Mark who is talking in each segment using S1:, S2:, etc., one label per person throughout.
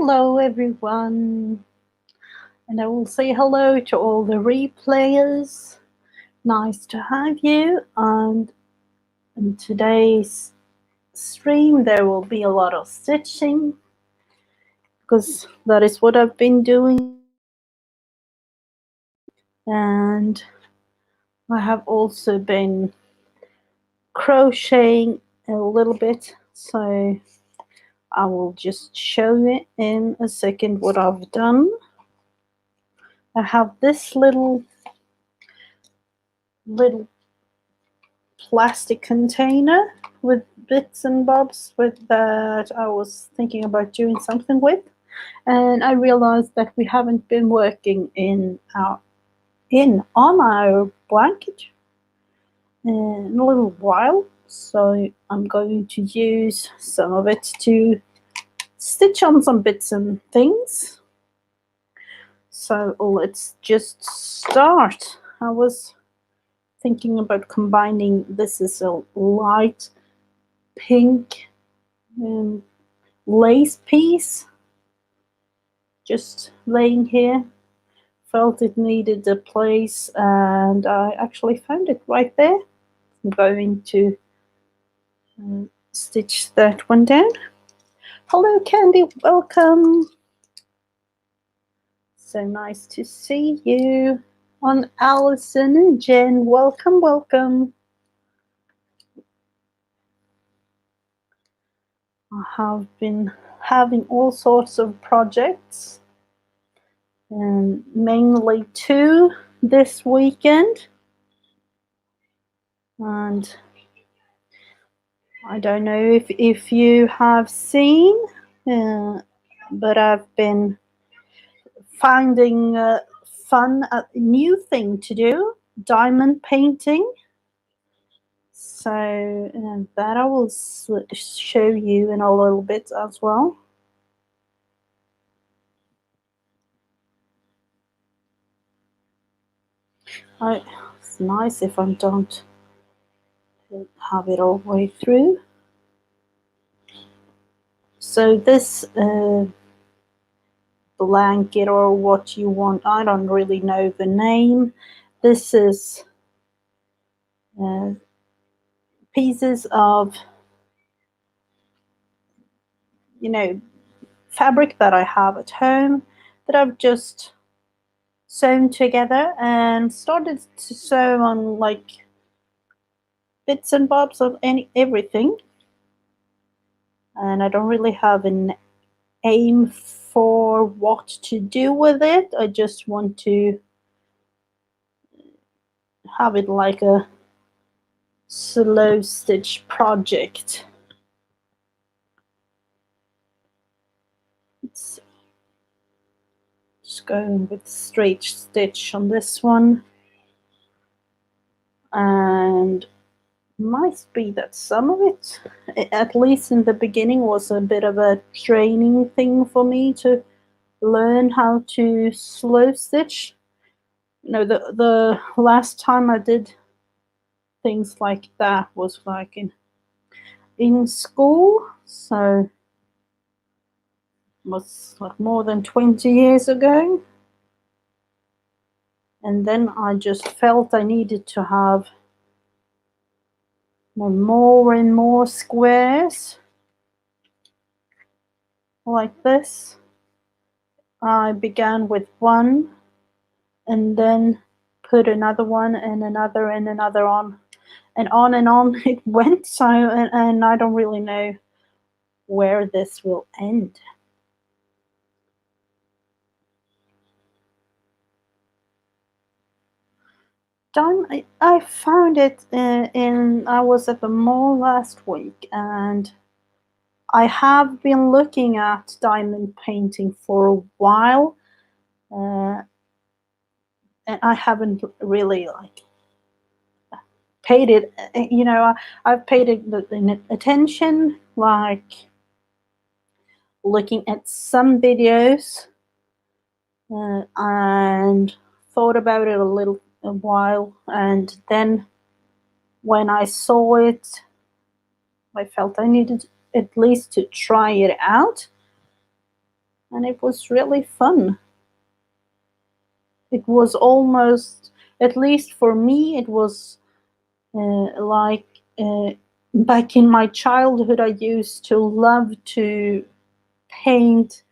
S1: Hello, everyone, and I will say hello to all the replayers. Nice to have you. And in today's stream, there will be a lot of stitching because that is what I've been doing. And I have also been crocheting a little bit, so I will just show you in a second what I've done. I have this little plastic container with bits and bobs with that I was thinking about doing something with, and I realized that we haven't been working on our blanket in a little while, so I'm going to use some of it to stitch on some bits and things. So let's just start. I was thinking about combining, this is a light pink lace piece just laying here. Felt it needed a place, and I actually found it right there. I'm going to stitch that one down. Hello Candy, welcome. So nice to see you. On Alison and Jen, welcome. I have been having all sorts of projects, and mainly two this weekend. And I don't know if you have seen, but I've been finding fun, a new thing to do, diamond painting. So that I will show you in a little bit as well. It's nice if I don't have it all the way through. So this blanket, or what you want, I don't really know the name. This is pieces of, fabric that I have at home that I've just sewn together and started to sew on like bits and bobs of everything. And I don't really have an aim for what to do with it. I just want to have it like a slow stitch project. Let's see. Just going with straight stitch on this one, and might be that some of it, at least in the beginning, was a bit of a training thing for me to learn how to slow stitch. The last time I did things like that was like in school, so it was like more than 20 years ago. And then I just felt I needed to have more and more squares like this. I began with one and then put another one and another and another on and on it went. So and I don't really know where this will end. I found it I was at the mall last week, and I have been looking at diamond painting for a while, and I haven't really paid it. I've paid it attention, like looking at some videos, and thought about it a while, and then when I saw it, I felt I needed at least to try it out. and it was really fun. It was almost, at least for me, it was like back in my childhood, I used to love to paint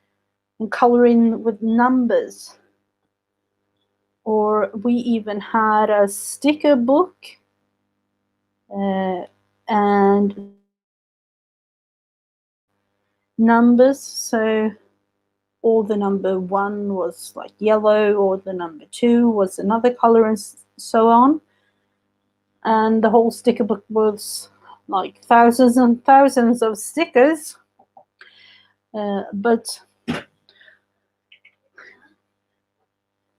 S1: and color in with numbers. Or we even had a sticker book, and numbers. So, or the number one was like yellow, or the number two was another color, and so on. And the whole sticker book was like thousands and thousands of stickers. But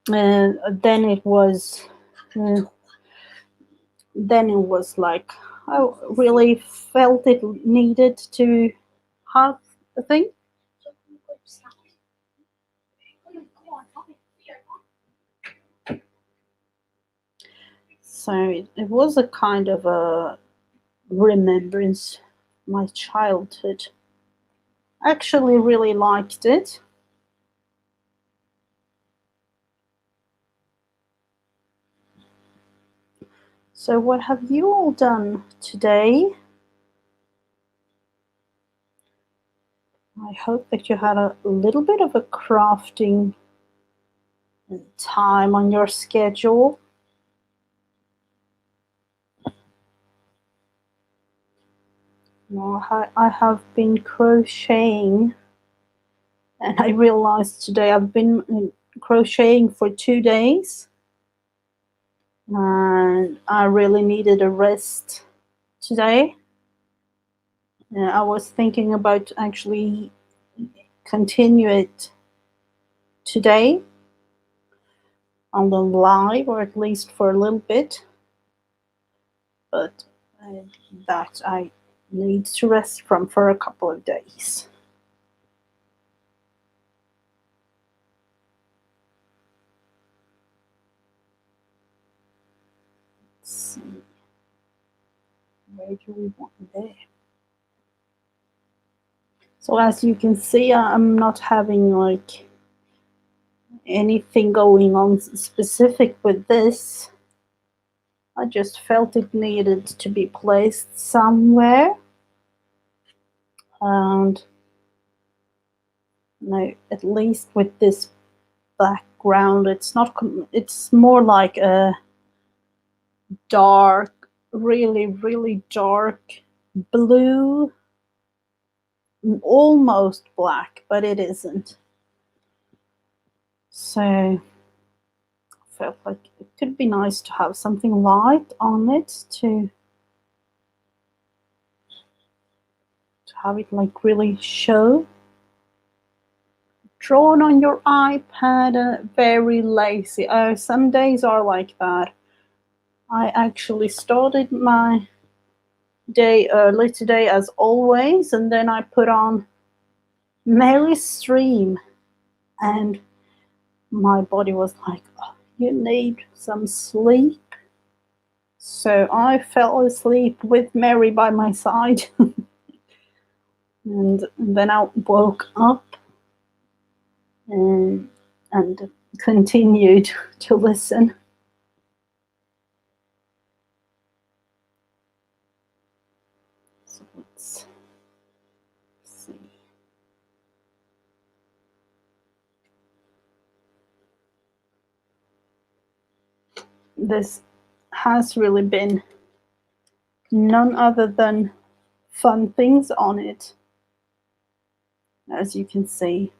S1: then it was uh, then it was like I really felt it needed to have a thing. So it was a kind of a remembrance of my childhood. I actually really liked it. So what have you all done today? I hope that you had a little bit of a crafting time on your schedule. No, I have been crocheting, and I realized today I've been crocheting for 2 days, and I really needed a rest today. I was thinking about actually continue it today on the live, or at least for a little bit, but that I need to rest from for a couple of days. Let's see. Where do we want there? So as you can see, I'm not having like anything going on specific with this. I just felt it needed to be placed somewhere. And no, at least with this background, it's not, it's more like a dark, really, really dark blue, almost black, but it isn't. So I felt like it could be nice to have something light on it to have it like really show. Drawn on your iPad, very lazy. Oh, some days are like that. I actually started my day early today as always, and then I put on Mary's stream, and my body was like, oh, you need some sleep. So I fell asleep with Mary by my side. And then I woke up and continued to listen. So let's see. This has really been none other than fun things on it, as you can see.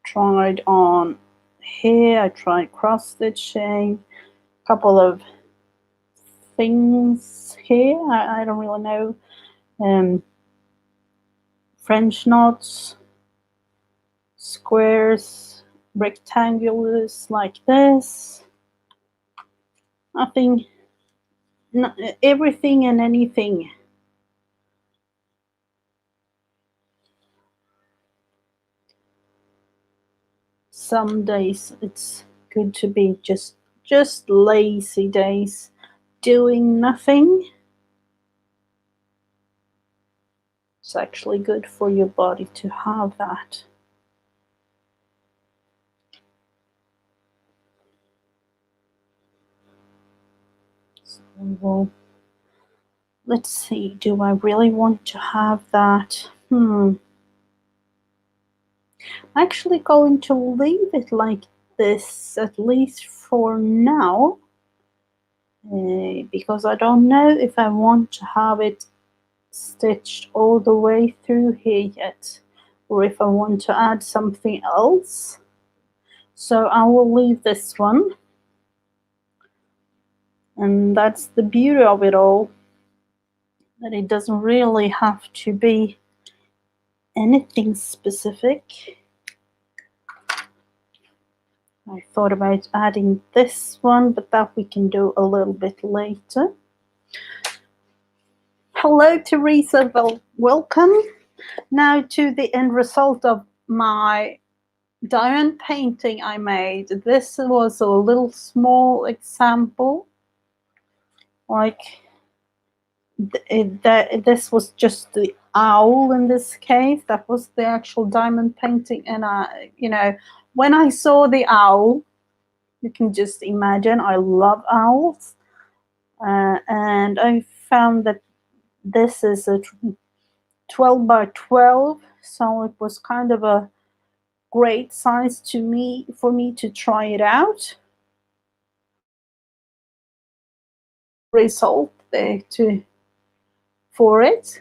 S1: Tried on here, I tried cross stitching, a couple of things here, I don't really know, French knots, squares, rectangulars like this. Nothing, everything and anything. Some days it's good to be just lazy days, doing nothing. It's actually good for your body to have that. So we'll, let's see, do I really want to have that? I'm actually going to leave it like this, at least for now, because I don't know if I want to have it stitched all the way through here yet, or if I want to add something else. So I will leave this one, and that's the beauty of it all, that it doesn't really have to be anything specific. I thought about adding this one, but that we can do a little bit later. Hello, Teresa. Welcome. Now to the end result of my diamond painting I made. This was a little small example. Like, this was just the owl in this case. That was the actual diamond painting. And when I saw the owl, you can just imagine I love owls. And I found that this is a 12 by 12, so it was kind of a great size for me to try it out. Result there for it.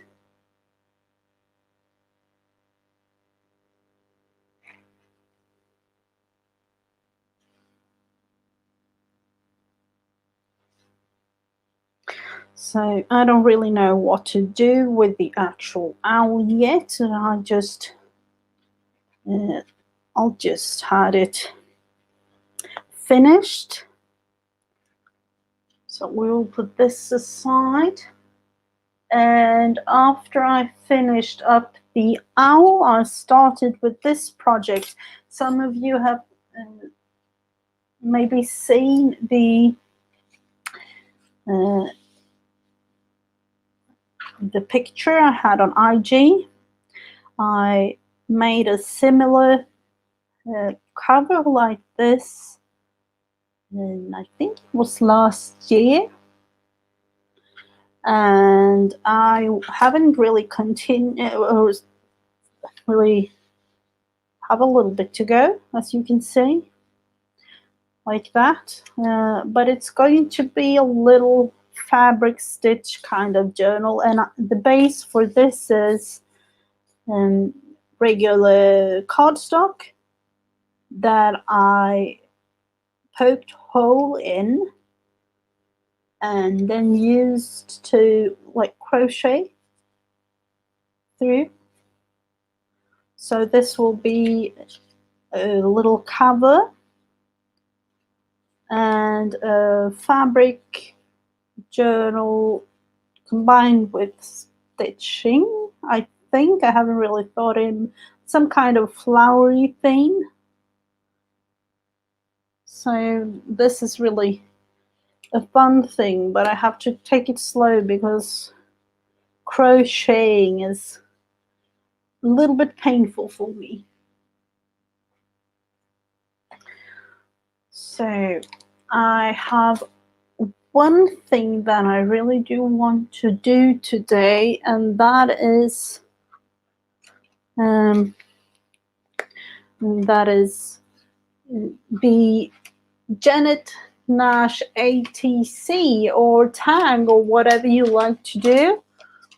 S1: So I don't really know what to do with the actual owl yet. I'll just had it finished. So we'll put this aside. And after I finished up the owl, I started with this project. Some of you have maybe seen the picture I had on IG. I made a similar cover like this, and I think it was last year. And I haven't really continued, or really have a little bit to go, as you can see, like that. But it's going to be a little fabric stitch kind of journal, and the base for this is regular cardstock that I poked hole in and then used to like crochet through. So this will be a little cover and a fabric journal combined with stitching. I think I haven't really thought in some kind of flowery thing. So this is really a fun thing, but I have to take it slow because crocheting is a little bit painful for me. So I have one thing that I really do want to do today, and that is be Janet Nash ATC or tag or whatever you like to do.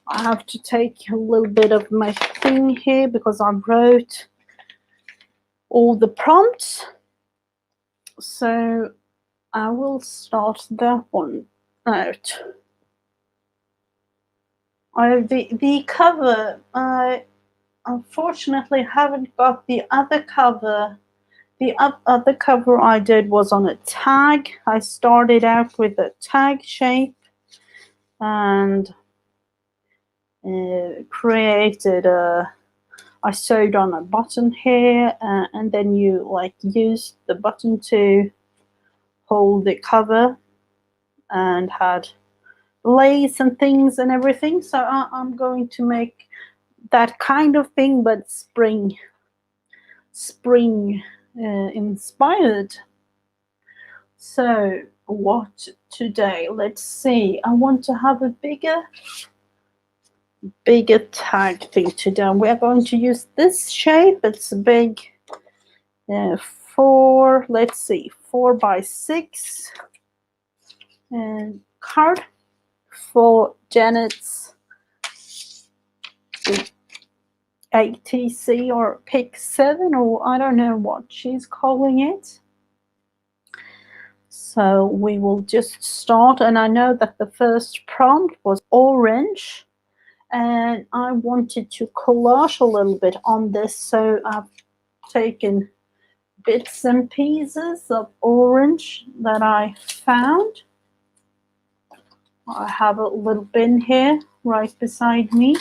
S1: I have to take a little bit of my thing here because I wrote all the prompts. So I will start that one out. The cover, I unfortunately haven't got the other cover. The other cover I did was on a tag. I started out with a tag shape and created I sewed on a button here, and then you like use the button to hold the cover and had lace and things and everything. So I'm going to make that kind of thing, but spring inspired. So what today? Let's see. I want to have a bigger tag thing today. We're going to use this shape. It's a big let's see, 4x6 and card for Janet's ATC or pick 7, or I don't know what she's calling it. So we will just start, and I know that the first prompt was orange, and I wanted to collage a little bit on this, so I've taken bits and pieces of orange that I found. I have a little bin here right beside me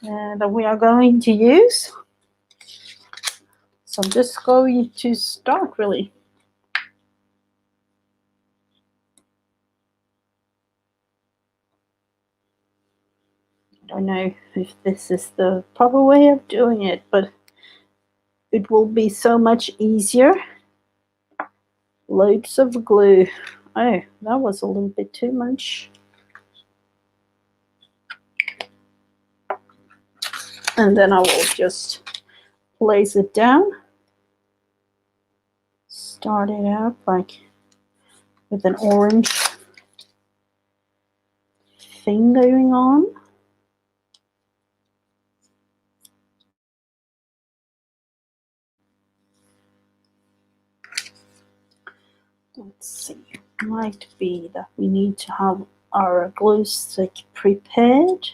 S1: that we are going to use. So I'm just going to start really. I don't know if this is the proper way of doing it, but it will be so much easier. Loads of glue. Oh, that was a little bit too much. And then I will just place it down. Start it out like with an orange thing going on. Let's see, it might be that we need to have our glue stick prepared.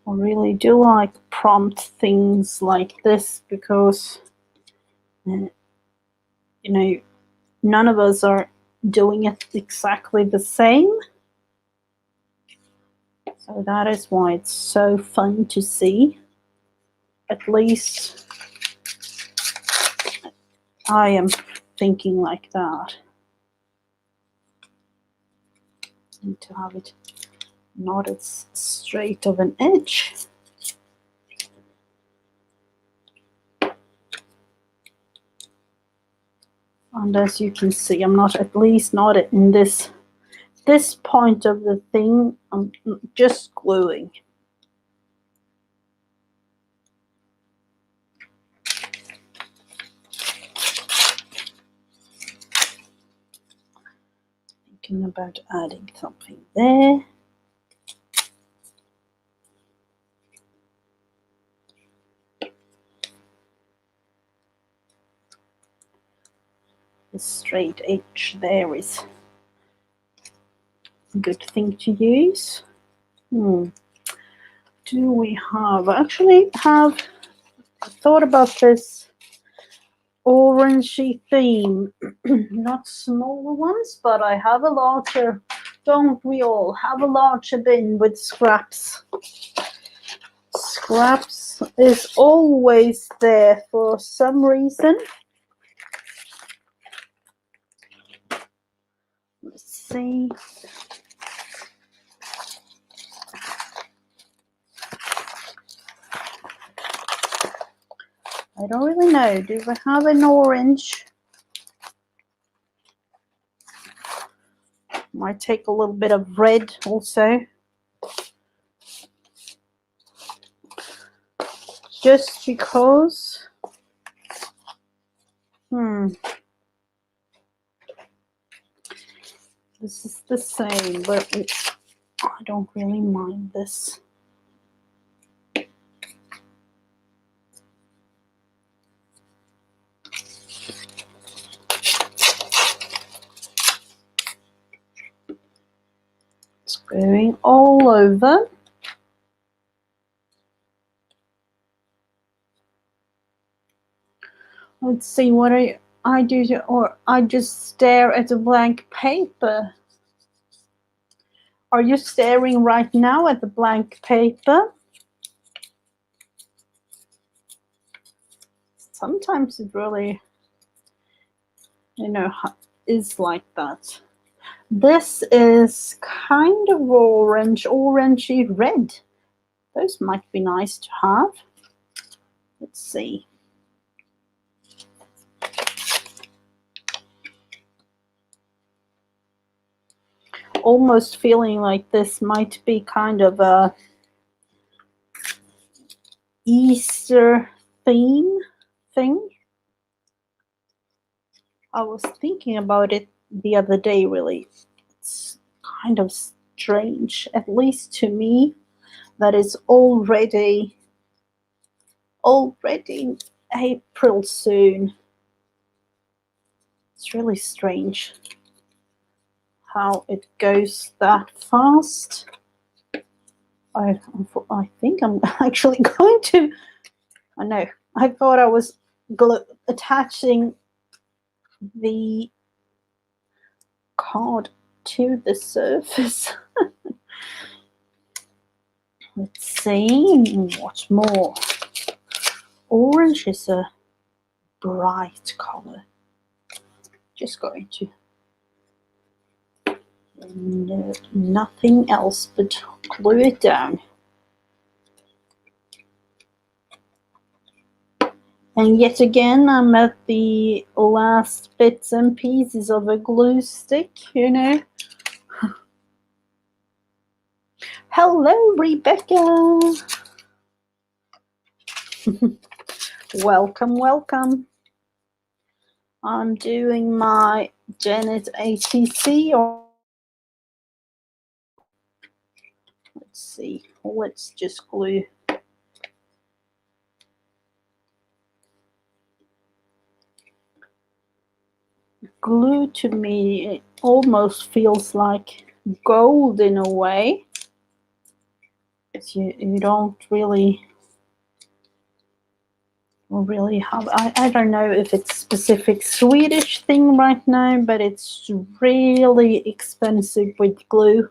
S1: I really do like prompt things like this because, you know, none of us are doing it exactly the same. So that is why it's so fun to see. At least I am thinking like that. Need to have it not as straight of an edge. And as you can see, I'm not, at least not in this point of the thing. I'm just gluing. Thinking about adding something there. The straight edge there is a good thing to use. Do we have, actually have thought about this orangey theme. Not smaller ones, but I have a larger, don't we all have a larger bin with scraps? Scraps is always there for some reason. Let's see. I don't really know. Do we have an orange? Might take a little bit of red also. Just because. This is the same, but I don't really mind this. It's going all over. Let's see what I do, or I just stare at a blank paper. Are you staring right now at the blank paper? sometimes it really, is like that. This is kind of orange, orangey red. Those might be nice to have. Let's see. Almost feeling like this might be kind of a Easter theme thing. I was thinking about it the other day, really. It's kind of strange, at least to me, that it's already April soon. It's really strange how it goes that fast. I think I'm actually going to. I know. I thought I was attaching the card to the surface. Let's see what more. Orange is a bright color. Just going to nothing else but glue it down. And yet again, I'm at the last bits and pieces of a glue stick, Hello, Rebecca. Welcome, welcome. I'm doing my Janet ATC. Let's see. Let's just glue. Glue to me, it almost feels like gold in a way. You don't really have. I don't know if it's specific Swedish thing right now, but it's really expensive with glue.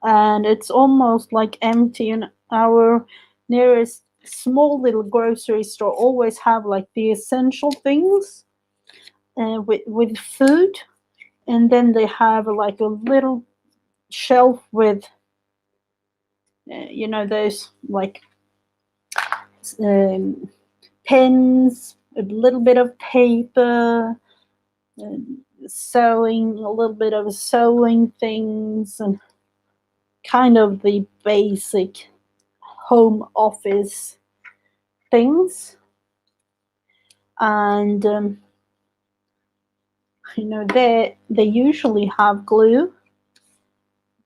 S1: And it's almost like empty. And our nearest small little grocery store always have like the essential things with food, and then they have like a little shelf with those like pens, a little bit of paper, sewing, a little bit of sewing things, and kind of the basic home office things. And they usually have glue,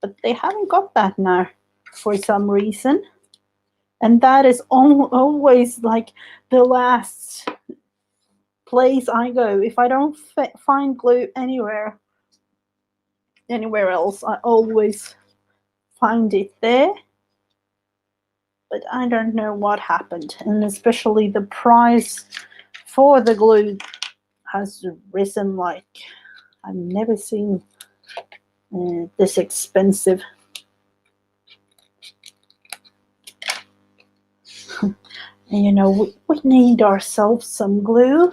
S1: but they haven't got that now for some reason. And that is always like the last place I go. If I don't find glue anywhere else, I always find it there. But I don't know what happened. And especially the price for the glue has risen like I've never seen this expensive. And we need ourselves some glue,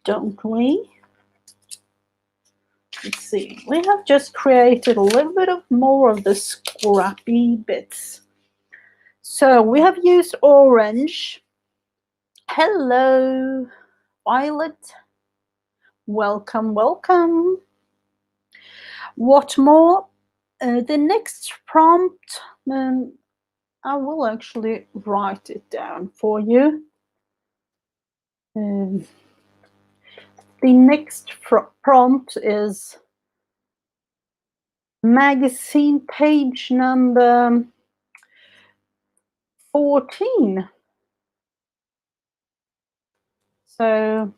S1: don't we? Let's see. We have just created a little bit of more of the scrappy bits. So we have used orange. Hello, Violet. Welcome, welcome. What more? The next prompt, I will actually write it down for you. The next prompt is magazine page number 14. So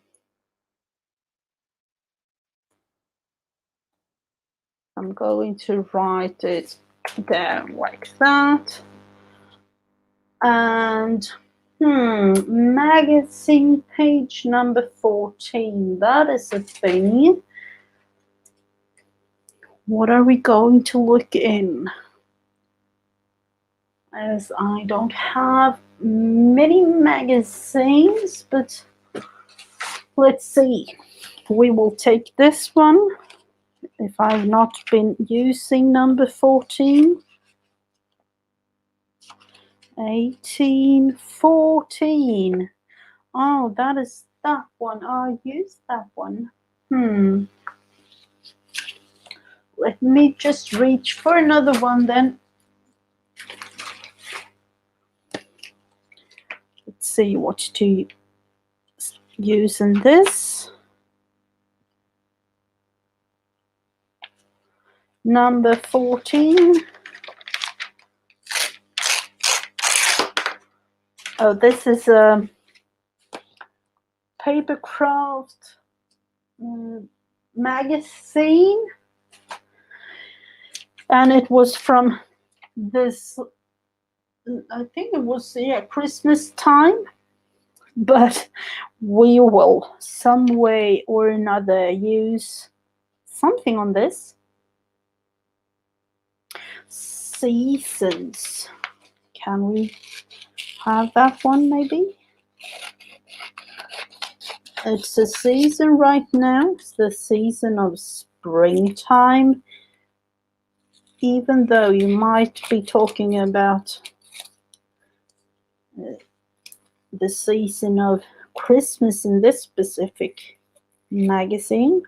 S1: I'm going to write it down like that. And magazine page number 14. That is a thing. What are we going to look in? as I don't have many magazines, but let's see. We will take this one if I've not been using number 14. 1814. Oh, that is that one. I used that one. Let me just reach for another one then. Let's see what to use in this. Number 14. Oh, this is a paper craft magazine, and it was from this, I think it was Christmas time, but we will some way or another use something on this. Seasons. Can we have that one maybe? It's a season right now. It's the season of springtime. Even though you might be talking about the season of Christmas in this specific magazine.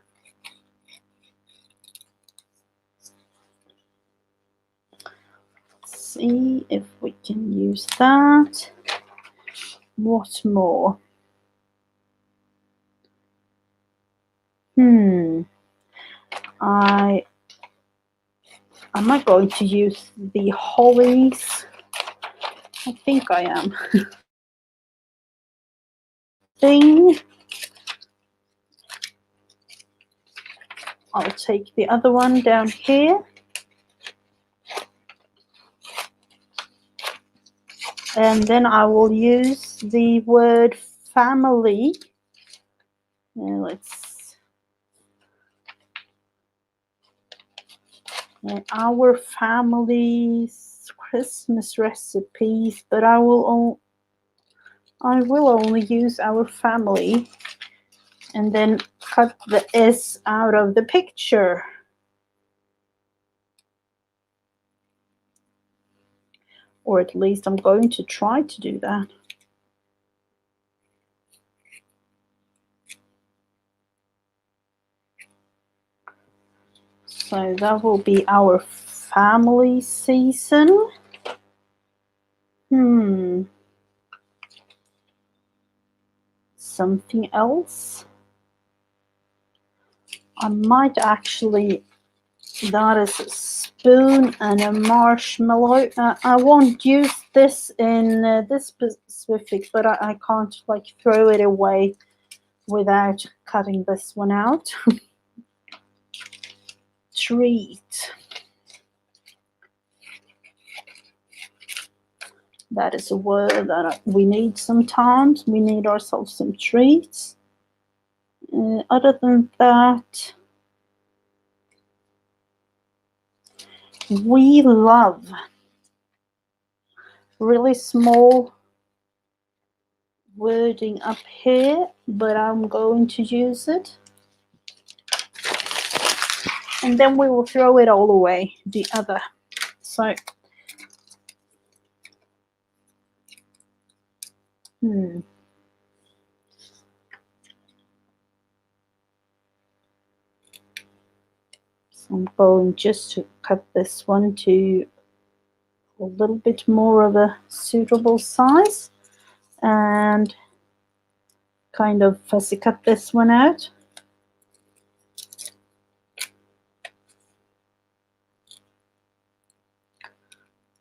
S1: Let's see if we can use that. What more? Am I going to use the hollies? I think I am. I'll take the other one down here. And then I will use the word family. Our family's Christmas recipes, but I will only use our family and then cut the S out of the picture. Or at least I'm going to try to do that. So that will be our family season. Something else? I might actually, that is a spoon and a marshmallow. I won't use this in this specific, but I can't like throw it away without cutting this one out. Treat. That is a word that we need sometimes. We need ourselves some treats. Other than that, we love really small wording up here, but I'm going to use it. And then we will throw it all away, the other. So, So I'm going just to cut this one to a little bit more of a suitable size and kind of fussy cut this one out.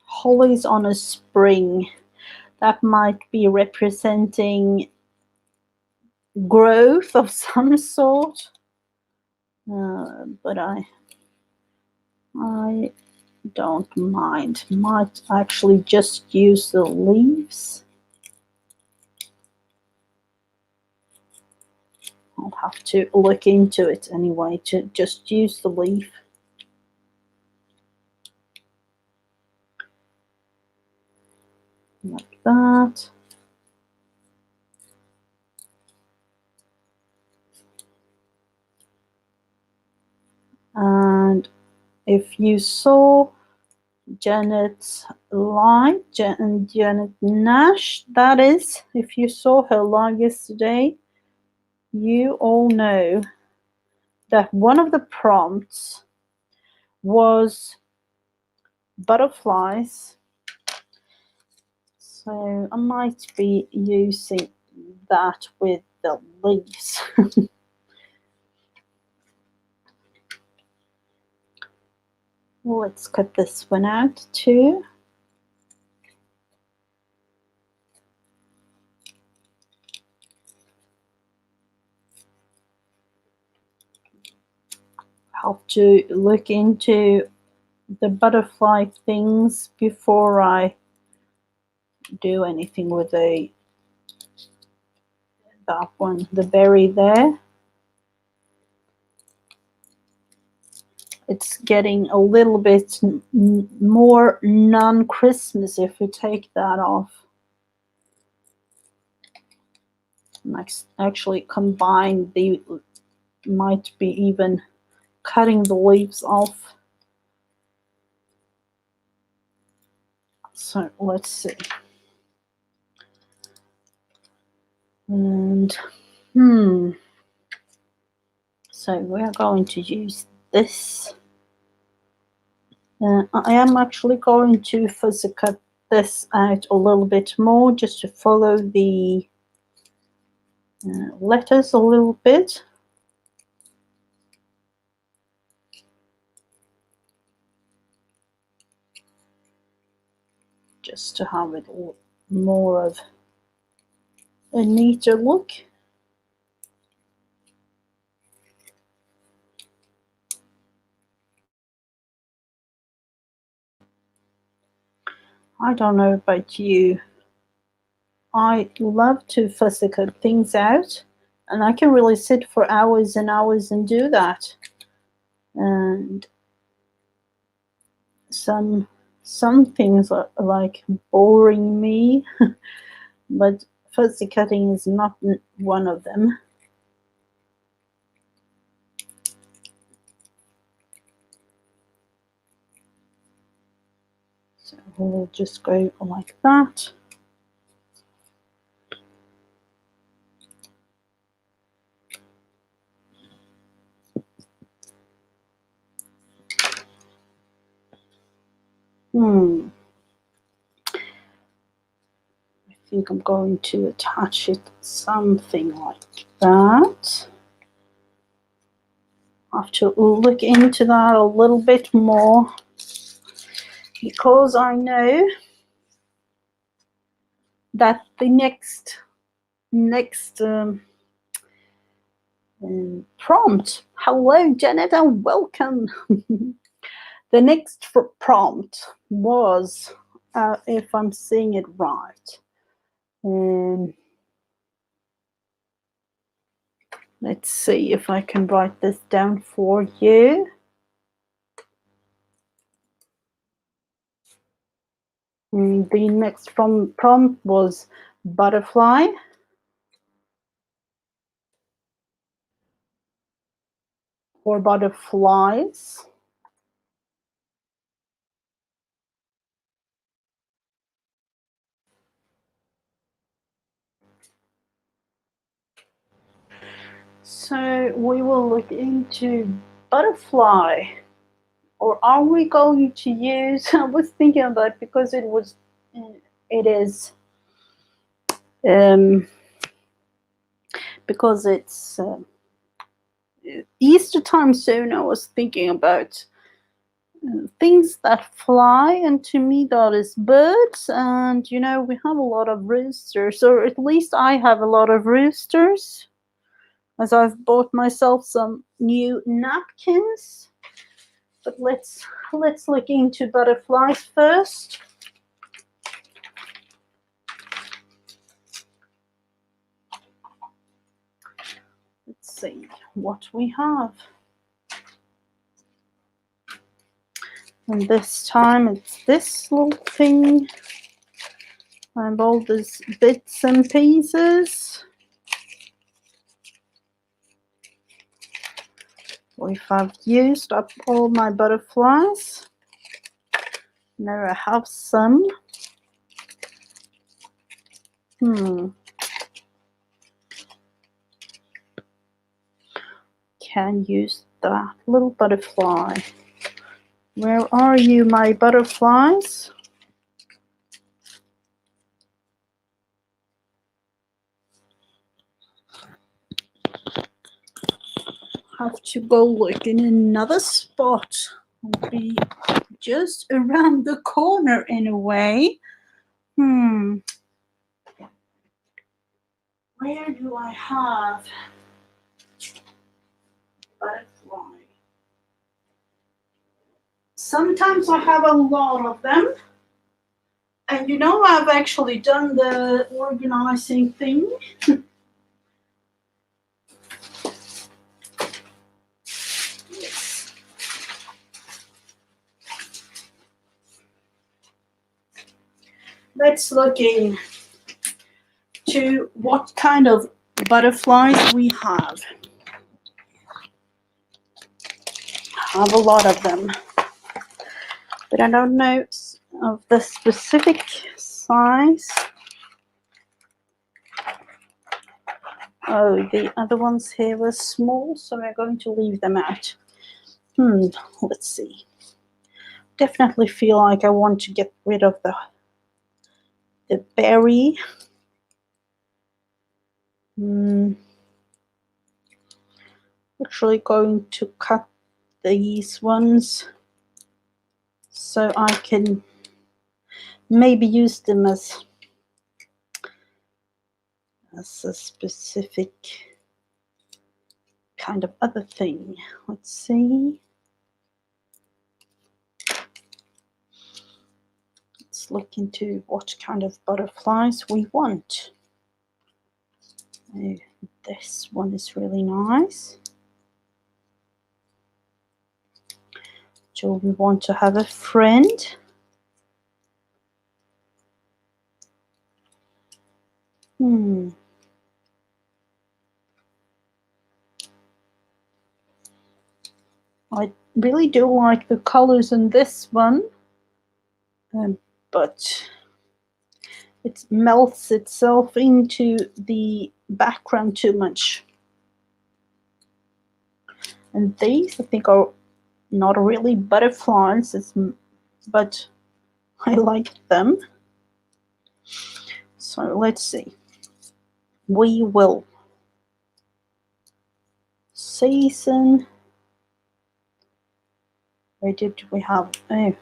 S1: Hollies on a spring. That might be representing growth of some sort, but I don't mind. Might actually just use the leaves. I'll have to look into it anyway to just use the leaf. like that. And if you saw Janet's live, Janet Nash, that is, if you saw her live yesterday, you all know that one of the prompts was butterflies. So I might be using that with the leaves. Let's cut this one out too. Have to look into the butterfly things before I do anything with that one, the berry there. It's getting a little bit more non-Christmas if we take that off. Actually combine the, might be even cutting the leaves off. So let's see. And so we're going to use this. I am actually going to fuzzy cut this out a little bit more just to follow the letters a little bit. Just to have it more of a neater look. I don't know about you. I love to fussy cut things out, and I can really sit for hours and hours and do that. And some things are like boring me, but fussy cutting is not one of them. So we'll just go like that. I think I'm going to attach it something like that. I have to look into that a little bit more because I know that the next prompt. Hello, Janet, and welcome. The next prompt was, if I'm seeing it right, let's see if I can write this down for you. The next prompt was butterfly. Or butterflies. So we will look into butterfly. Or are we going to use, I was thinking about, because it is, because it's Easter time soon, I was thinking about things that fly, and to me that is birds. And you know, we have a lot of roosters, or at least I have a lot of roosters, as I've bought myself some new napkins. But let's look into butterflies first. Let's see what we have. And this time it's this little thing. And all these bits and pieces. If I've used up all my butterflies, now I have some. Can use that little butterfly. Where are you, my butterflies? Have to go look in another spot. Will be just around the corner in a way. Where do I have butterfly? Sometimes I have a lot of them. And you know, I've actually done the organizing thing. Yes. Let's look in to what kind of butterflies we have. I have a lot of them, but I don't know of the specific size. Oh, the other ones here were small, so we're going to leave them out. Let's see. Definitely feel like I want to get rid of the berry. Actually going to cut these ones so I can maybe use them as a specific kind of other thing. Let's see. Let's look into what kind of butterflies we want. Oh, this one is really nice. So we want to have a friend. I really do like the colors in this one, but it melts itself into the background too much. And these, I think, are not really butterflies, but I like them. So let's see. We will season. Where did we have? Oh,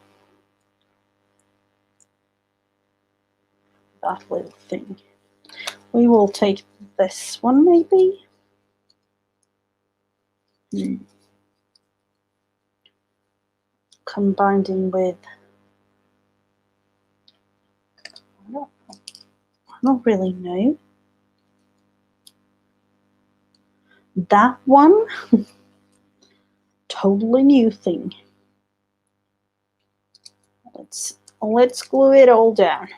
S1: that little thing. We will take this one maybe. Combining with, I don't really know. That one, totally new thing. Let's glue it all down.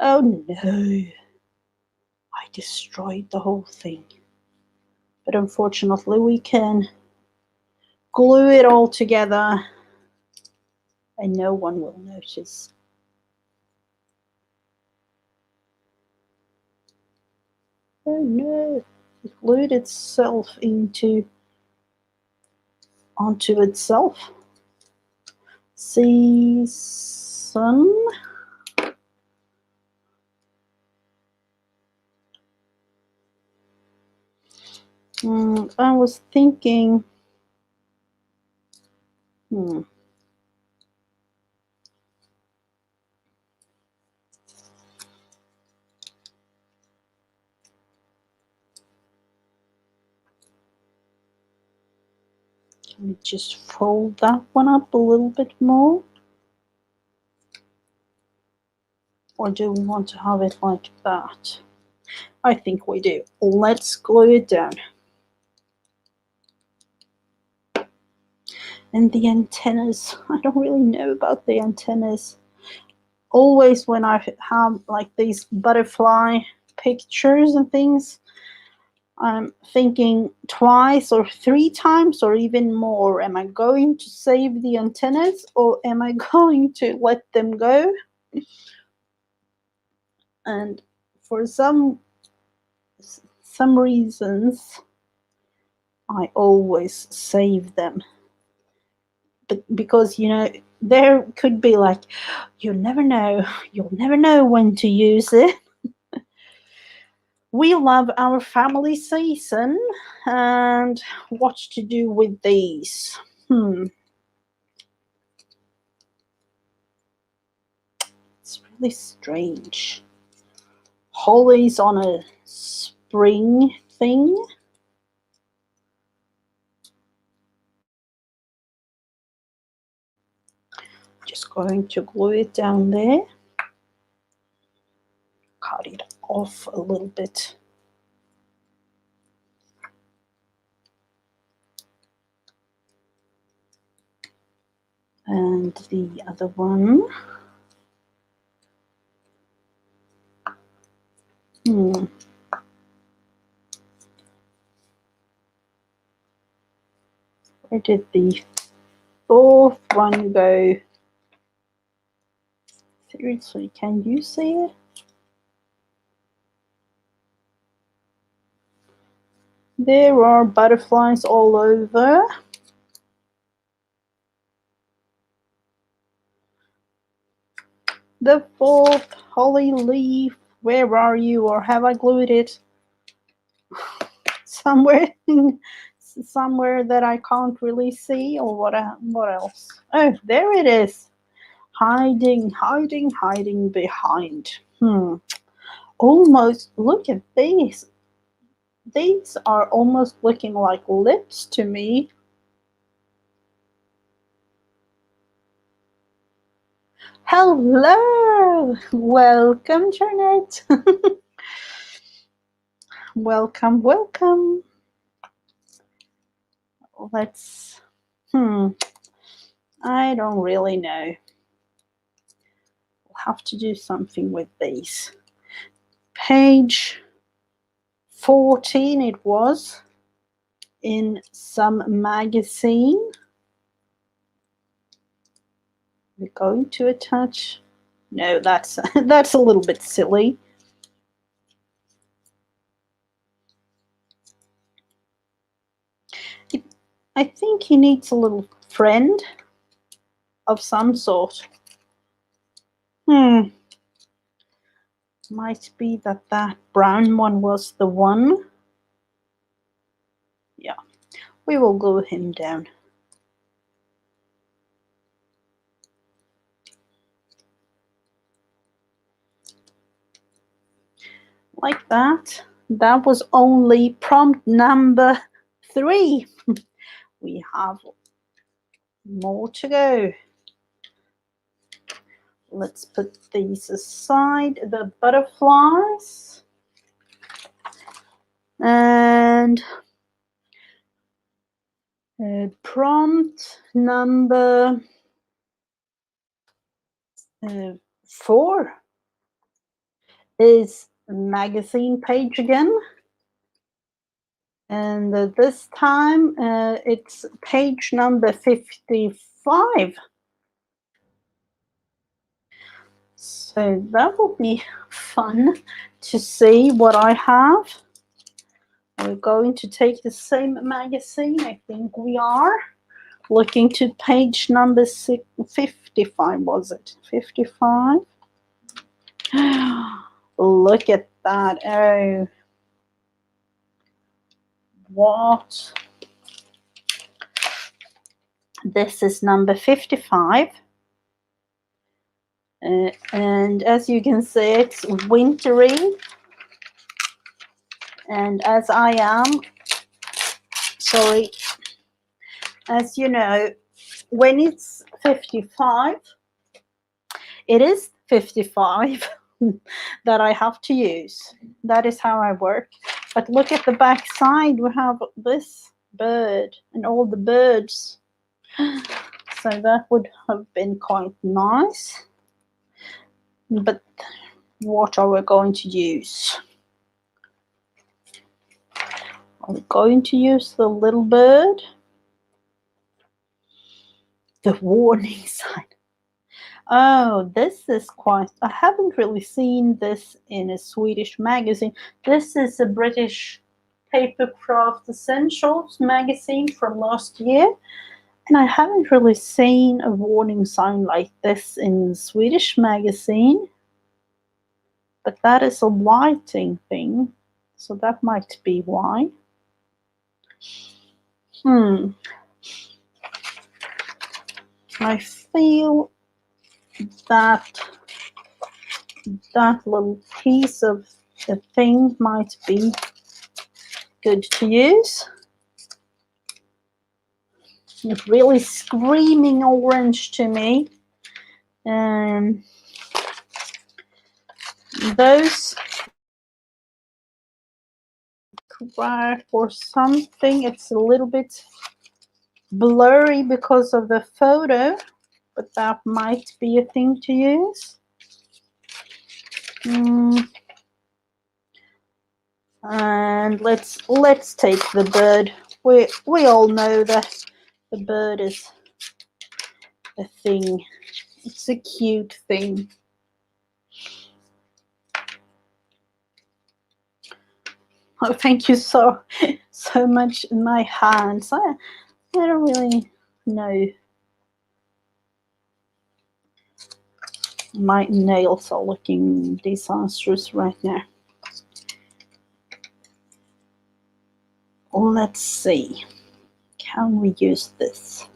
S1: Oh no, I destroyed the whole thing. But unfortunately we can glue it all together and no one will notice. Oh no, it glued itself onto itself. Season. I was thinking, Let me just fold that one up a little bit more. Or do we want to have it like that? I think we do. Let's glue it down. And the antennas, I don't really know about the antennas. always when I have like these butterfly pictures and things, I'm thinking twice or three times or even more. Am I going to save the antennas or am I going to let them go? And for some reasons, I always save them. But because, you know, there could be like, you'll never know when to use it. We love our family season, and what to do with these? It's really strange. Holly's on a spring thing. Just going to glue it down there. Cut it off a little bit. And the other one. Where did the fourth one go? Seriously, can you see it? There are butterflies all over. The fourth holly leaf, where are you? Or have I glued it somewhere that I can't really see? Or what else? Oh, there it is. Hiding behind. Almost, look at these. These are almost looking like lips to me. Hello! Welcome, Janet. Welcome. Let's, I don't really know. We'll have to do something with these. Page 14 it was in some magazine. We're going to attach. No, that's a little bit silly. I think he needs a little friend of some sort. Might be that brown one was the one. Yeah, we will glue him down. Like that. That was only prompt number 3. We have more to go. Let's put these aside, the butterflies. And prompt number 4 is magazine page again. And this time it's page number 55. So that will be fun to see what I have. We're going to take the same magazine. I think we are looking to page number 55, was it? 55. Look at that. Oh, what? This is number 55. And as you can see, it's wintry. And as I am, sorry, as you know, when it's 55, it is 55 that I have to use. That is how I work. But look at the back side. We have this bird and all the birds. So that would have been quite nice. But what are we going to use? Are we going to use the little bird? The warning sign. Oh, this is quite... I haven't really seen this in a Swedish magazine. This is a British Papercraft Essentials magazine from last year. And I haven't really seen a warning sign like this in the Swedish magazine. But that is a lighting thing. So that might be why. I feel that that little piece of the thing might be good to use. It's really screaming orange to me. Those crack or something. It's a little bit blurry because of the photo, but that might be a thing to use. And let's take the bird. We all know that the bird is a thing. It's a cute thing. Oh, thank you so much. In my hands, I don't really know. My nails are looking disastrous right now. Let's see. Can we use this?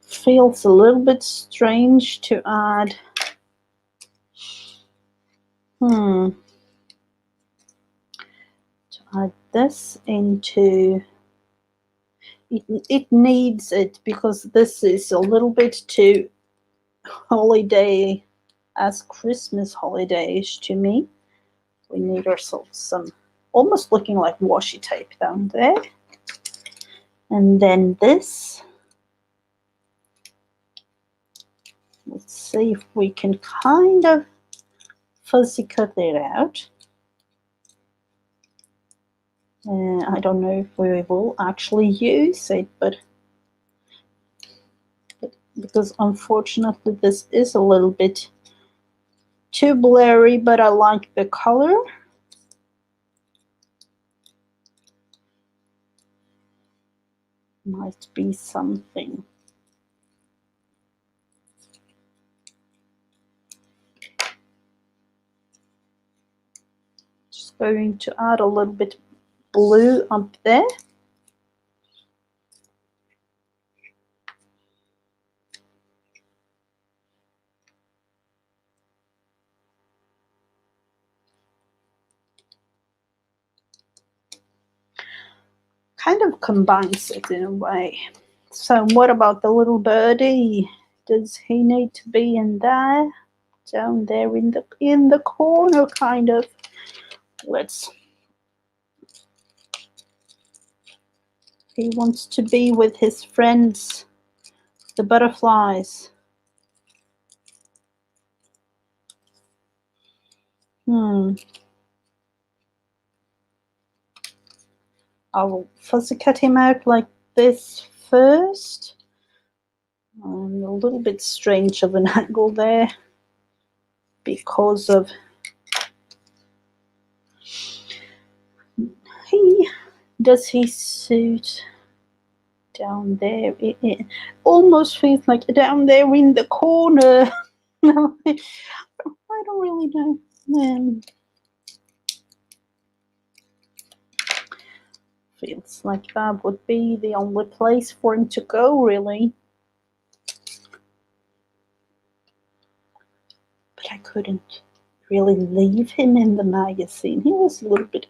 S1: Feels a little bit strange to add. To add this into... It needs it because this is a little bit too holiday as Christmas holidayish to me. We need ourselves some almost looking like washi tape down there. And then this. Let's see if we can kind of fuzzy cut it out. I don't know if we will actually use it, but because unfortunately this is a little bit too blurry, but I like the color. Might be something. Just going to add a little bit blue up there. Kind of combines it in a way. So what about the little birdie? Does he need to be in there? Down there in the corner, kind of. He wants to be with his friends, the butterflies. I will fuzzy cut him out like this first. A little bit strange of an angle there because of does he suit down there? It almost feels like down there in the corner. I don't really know. Feels like that would be the only place for him to go, really. But I couldn't really leave him in the magazine. He was a little bit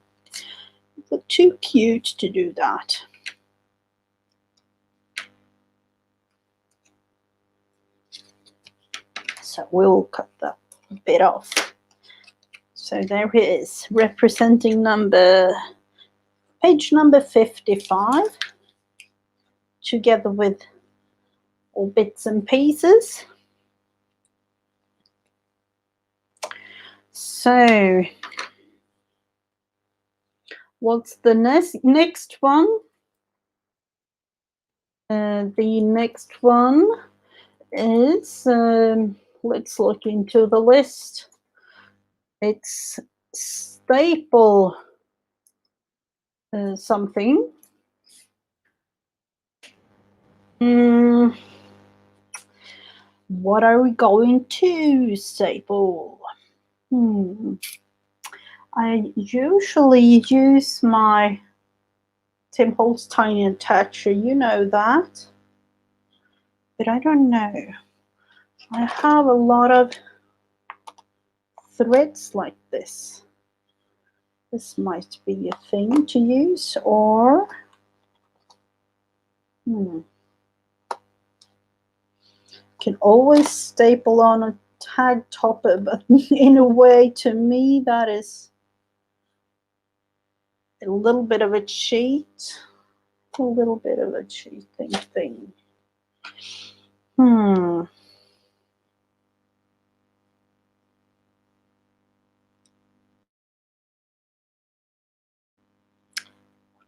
S1: too cute to do that. So we'll cut that bit off. So there he is, representing page number 55, together with all bits and pieces. So, what's the next one? The next one is, let's look into the list. It's staple something. What are we going to staple? I usually use my Tim Holtz Tiny Attacher, you know that. But I don't know. I have a lot of threads like this. This might be a thing to use, or can always staple on a tag topper, but in a way, to me, that is a little bit of a cheat. A little bit of a cheating thing. What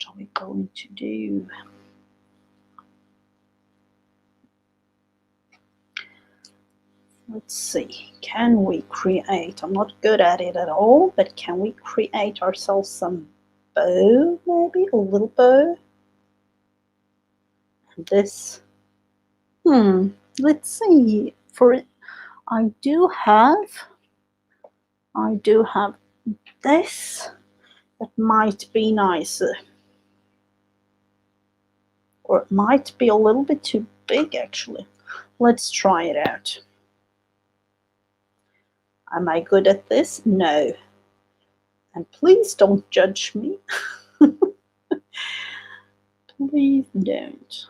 S1: are we going to do? Let's see. Can we create? I'm not good at it at all, but can we create ourselves some bow, maybe? A little bow? This. Let's see. I do have this. That might be nicer. Or it might be a little bit too big, actually. Let's try it out. Am I good at this? No. And please don't judge me. Please don't.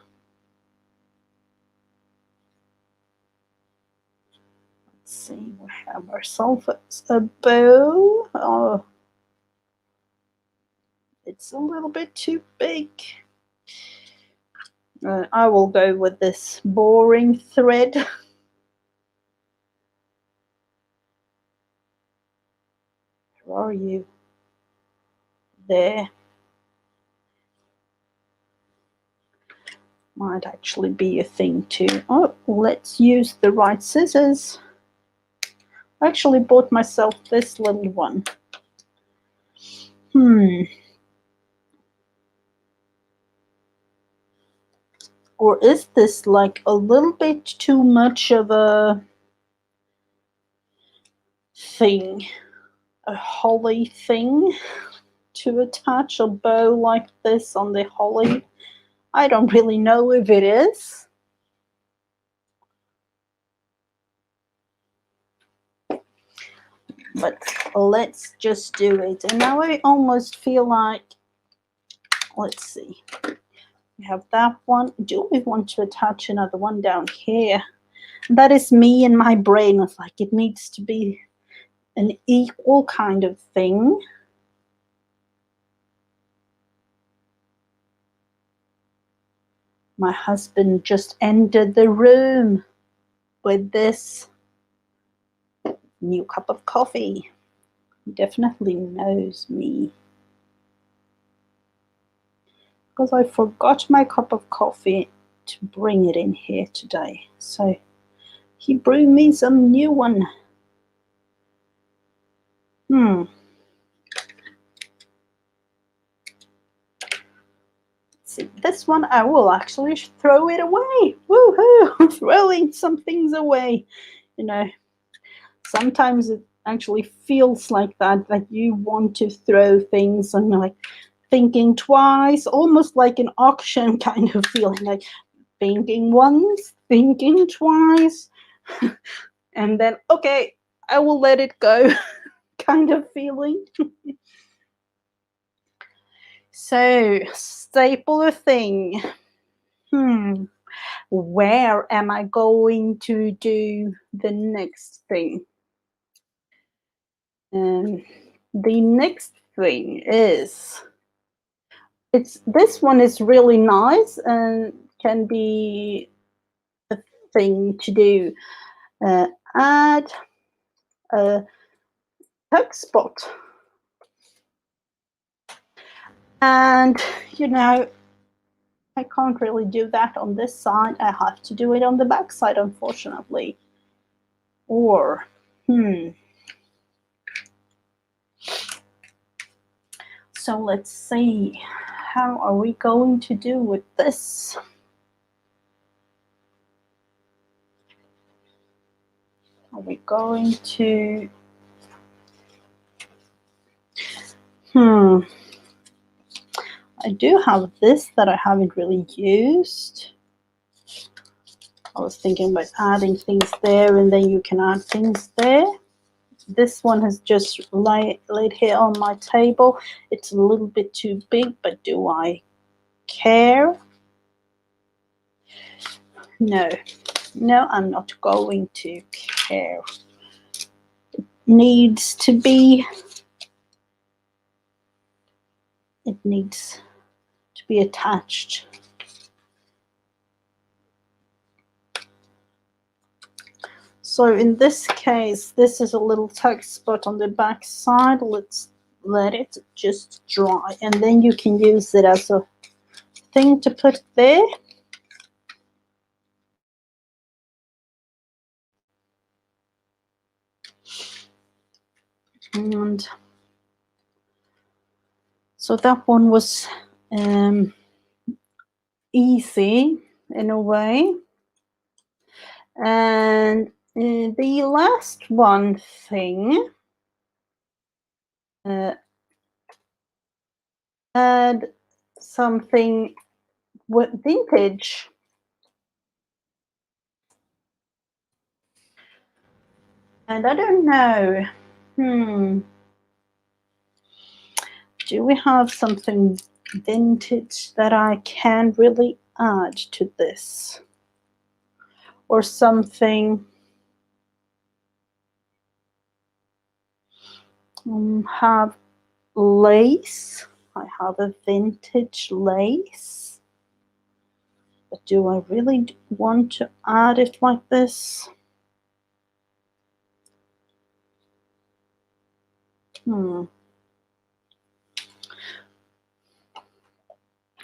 S1: Let's see, we have ourselves a bow. Oh, it's a little bit too big. I will go with this boring thread. Where are you? There. Might actually be a thing too. Oh, let's use the right scissors. I actually bought myself this little one. Or is this like a little bit too much of a thing? A holly thing to attach a bow like this on the holly? I don't really know if it is. But let's just do it. And now I almost feel like, let's see. We have that one. Do we want to attach another one down here? That is me and my brain. It's like it needs to be an equal kind of thing. My husband just entered the room with this new cup of coffee. He definitely knows me. Because I forgot my cup of coffee to bring it in here today. So he brewed me some new one. See, this one I will actually throw it away. Woohoo! Throwing some things away. You know, sometimes it actually feels like that you want to throw things and like thinking twice, almost like an auction kind of feeling, like thinking once, thinking twice, and then, okay, I will let it go kind of feeling. So, staple a thing. Where am I going to do the next thing? And the next thing is, this one is really nice and can be a thing to do. Add a tuck spot. And you know, I can't really do that on this side. I have to do it on the back side, unfortunately. Or, so let's see. How are we going to do with this? Are we going to... I do have this that I haven't really used. I was thinking about adding things there, and then you can add things there. This one has just laid here on my table. It's a little bit too big, but do I care? No, I'm not going to care. It needs to be attached. So in this case, this is a little tuck spot on the back side. Let's let it just dry, and then you can use it as a thing to put there. And so that one was easy in a way. And the last one thing, add something with vintage. And I don't know. Do we have something vintage that I can really add to this? Or something have lace. I have a vintage lace. But do I really want to add it like this?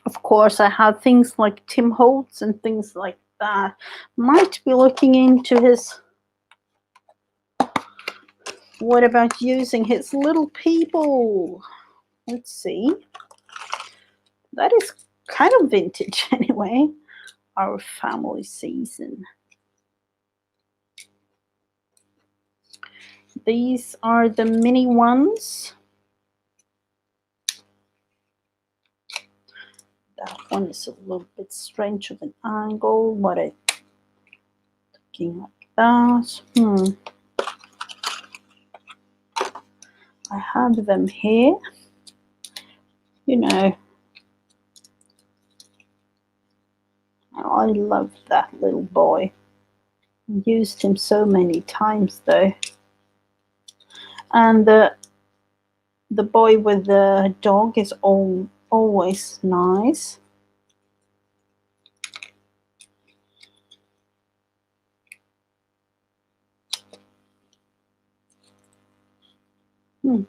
S1: Of course, I have things like Tim Holtz and things like that. Might be looking into his... What about using his little people? Let's see. That is kind of vintage anyway. Our family season. These are the mini ones. That one is a little bit strange of an angle. What I looking like that. I have them here. You know, I love that little boy. I used him so many times though. And the boy with the dog is always nice.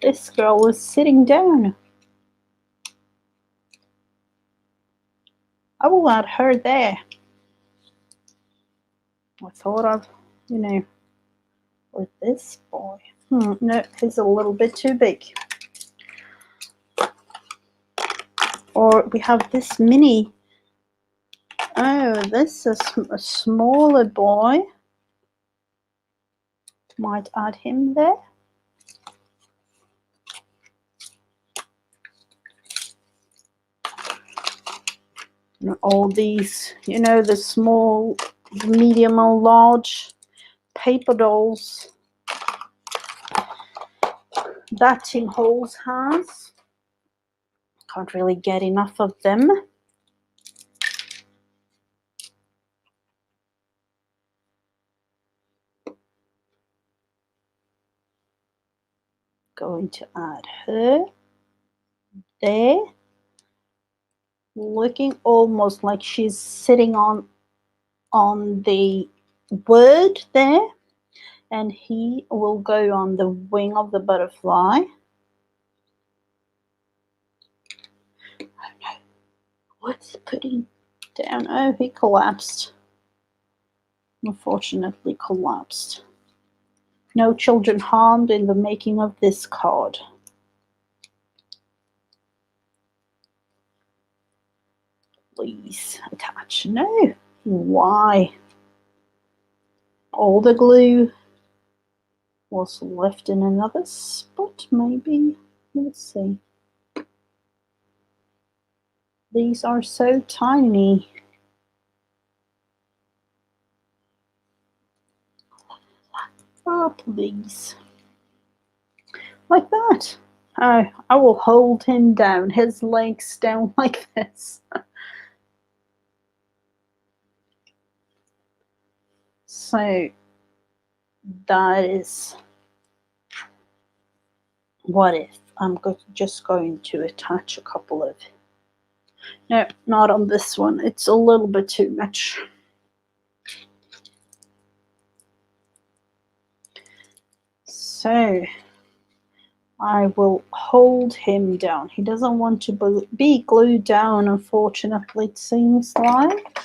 S1: This girl is sitting down. I will add her there. I thought of, with this boy. No, he's a little bit too big. Or we have this mini. Oh, this is a smaller boy. Might add him there. And all these, the small, medium, and large paper dolls that Tim Holtz has. Can't really get enough of them. Going to add her there, looking almost like she's sitting on the wood there, and he will go on the wing of the butterfly. Oh no, what's he putting down? Oh, he collapsed. Unfortunately collapsed. No children harmed in the making of this card. Please attach. No. Why? All the glue was left in another spot, maybe. Let's see. These are so tiny. Oh, please. Like that. Oh, I will hold him down, his legs down like this. So that is what if I'm just going to attach a couple of. No, not on this one. It's a little bit too much. So I will hold him down. He doesn't want to be glued down, unfortunately, it seems like.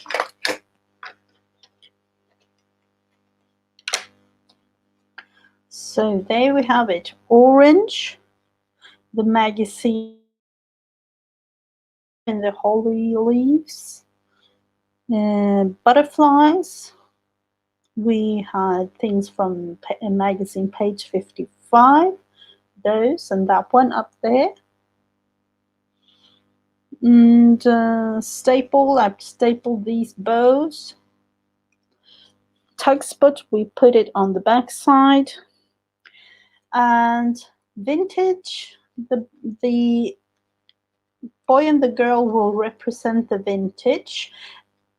S1: So there we have it. Orange, the magazine, and the holly leaves, butterflies. We had things from magazine page 55, those and that one up there. And I've stapled these bows. Tug spot, we put it on the back side. And vintage, the boy and the girl will represent the vintage,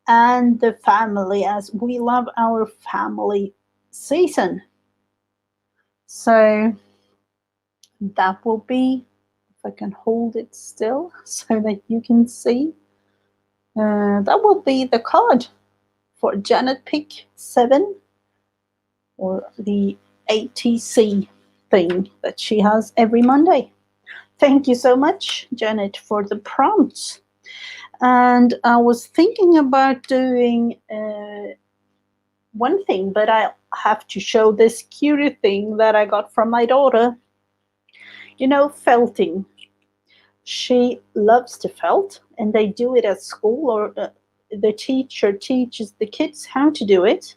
S1: and the family, as we love our family season. So that will be, if I can hold it still so that you can see, that will be the card for Janet Pick 7, or the ATC thing that she has every Monday. Thank you so much, Janet, for the prompts. And I was thinking about doing one thing, but I have to show this cutie thing that I got from my daughter. You know, felting. She loves to felt, and they do it at school, or the teacher teaches the kids how to do it.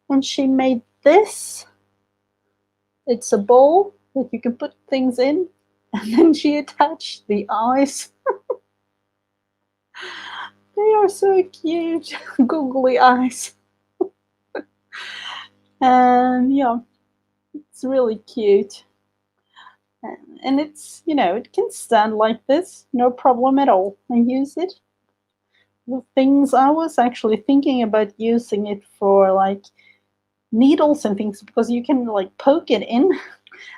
S1: And she made this. It's a bowl that you can put things in, and then she attached the eyes. They are so cute, googly eyes. And yeah, it's really cute. And it's, you know, it can stand like this, no problem at all. I use it. The things, I was actually thinking about using it for like needles and things, because you can like poke it in.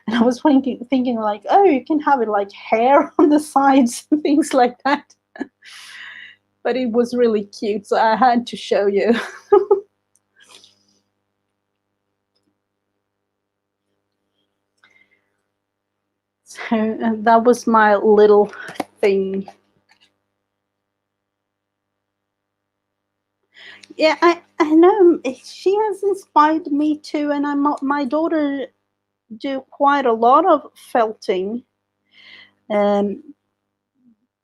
S1: And I was thinking like, oh, you can have it like hair on the sides and things like that. But it was really cute, so I had to show you. So that was my little thing. Yeah, I know she has inspired me too, and my daughter do quite a lot of felting, um,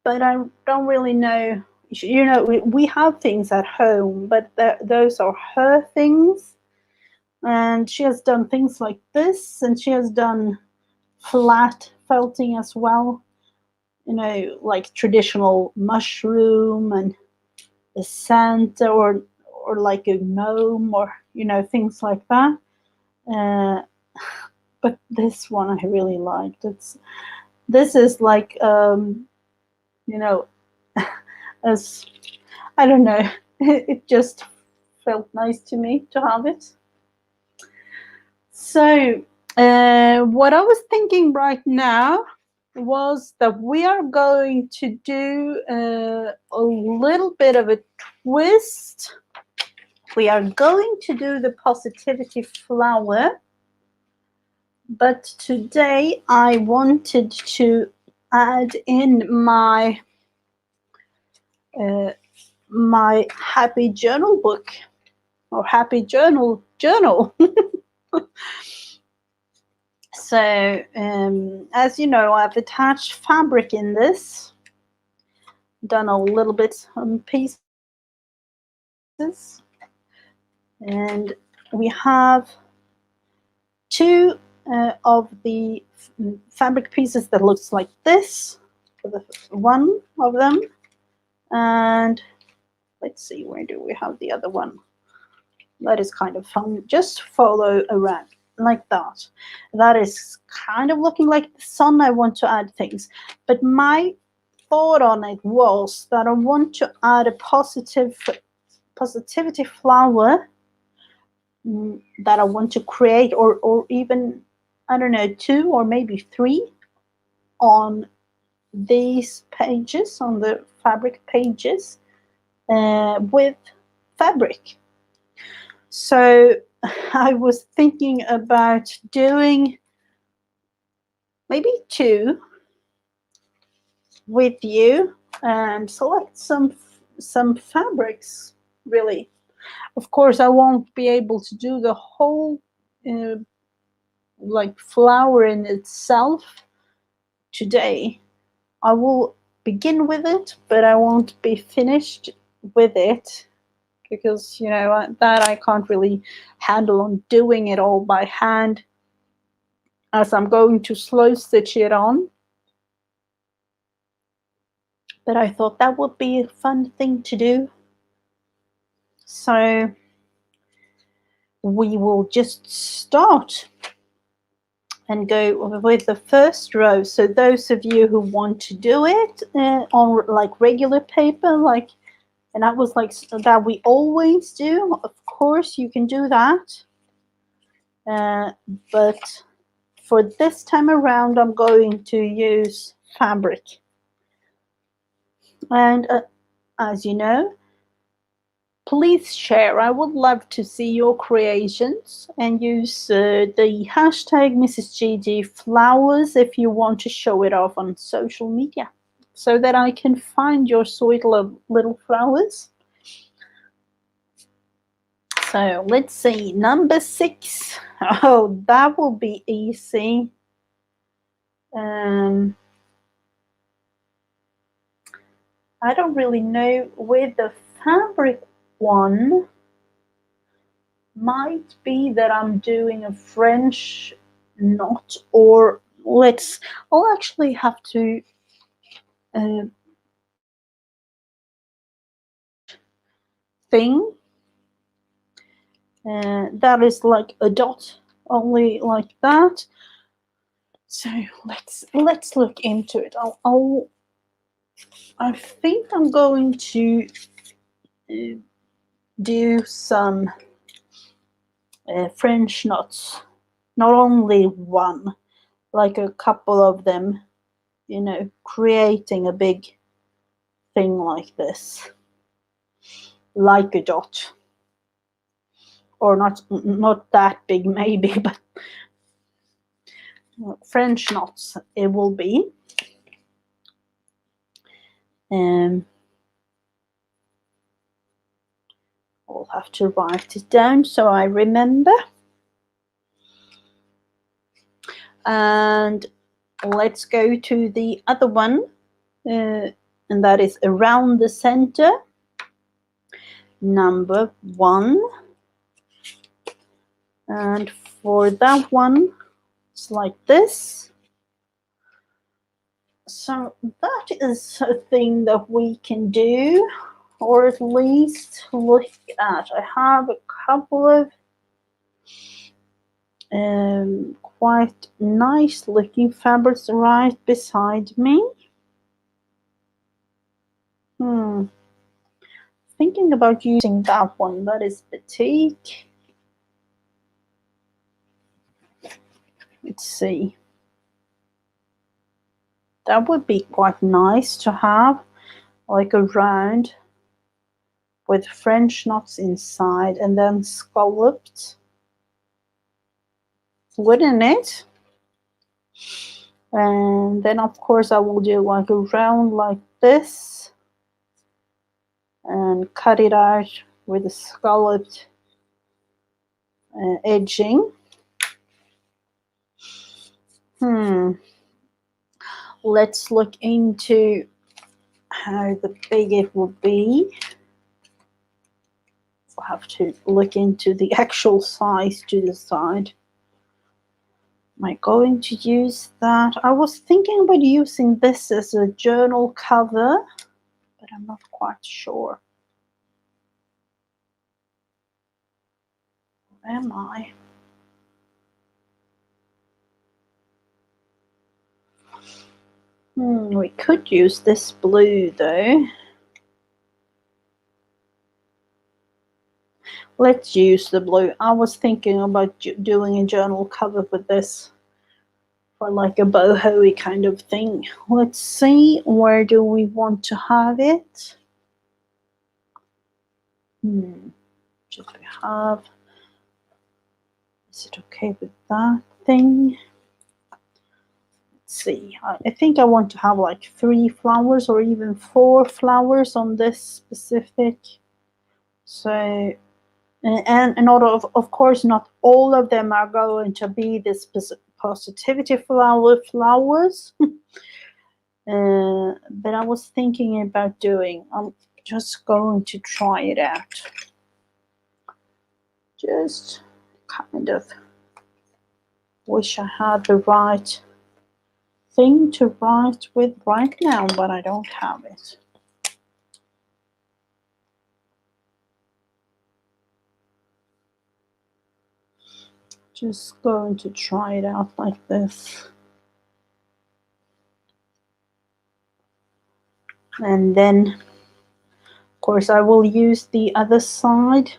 S1: but I don't really know. You know, we have things at home, but those are her things, and she has done things like this, and she has done flat felting as well. You know, like traditional mushroom and a Santa, or like a gnome, or you know, things like that. Uh, but this one I really liked. This is like you know, as I don't know, it just felt nice to me to have it. So what I was thinking right now was that we are going to do a little bit of a twist. We are going to do the positivity flower, But today I wanted to add in my happy journal book, or happy journal. So as you know, I've attached fabric in this, done a little bit on pieces, and we have two of the fabric pieces that looks like this, one of them, and let's see, where do we have the other one? That is kind of fun. Just follow around like that. That is kind of looking like the sun. I want to add things, but my thought on it was that I want to add a positivity flower that I want to create, or even, I don't know, 2 or maybe 3 on these pages, on the fabric pages, with fabric. So I was thinking about doing maybe 2 with you and select some fabrics, really. Of course, I won't be able to do the whole like flower in itself today. I will begin with it, but I won't be finished with it, because that I can't really handle on doing it all by hand, as I'm going to slow stitch it on. But I thought that would be a fun thing to do. So we will just start and go with the first row. So those of you who want to do it on like regular paper, and that was like that we always do, of course you can do that. But for this time around, I'm going to use fabric. And as you know, please share. I would love to see your creations, and use the hashtag MrsGDFlowers if you want to show it off on social media, so that I can find your sweet little flowers. So let's see, number 6. Oh, that will be easy. I don't really know with the fabric one. Might be that I'm doing a French knot, or I'll actually have to thing that is like a dot, only like that. So let's look into it. I think I'm going to do some French knots, not only one, like a couple of them, creating a big thing like this, like a dot, or not that big maybe, but French knots it will be. I'll have to write it down so I remember. And let's go to the other one, and that is around the center, number 1. And for that one, it's like this. So that is a thing that we can do, or at least look at. I have a couple of quite nice looking fabrics right beside me. Thinking about using that one, that is batik. Let's see. That would be quite nice to have, like a round with French knots inside and then scalloped. Wouldn't it? And then of course I will do like a round like this and cut it out with a scalloped edging. Let's look into how big it will be. I'll have to look into the actual size to decide. Am I going to use that? I was thinking about using this as a journal cover, but I'm not quite sure. Where am I? We could use this blue though. Let's use the blue. I was thinking about doing a journal cover with this for like a boho-y kind of thing. Let's see, where do we want to have it? Should we have, is it okay with that thing? Let's see, I think I want to have like 3 flowers or even 4 flowers on this specific. So, and not of course not all of them are going to be this positivity flowers. But I was thinking about doing, I'm just going to try it out. Just kind of wish I had the right thing to write with right now, but I don't have it. Just going to try it out like this. And then, of course, I will use the other side.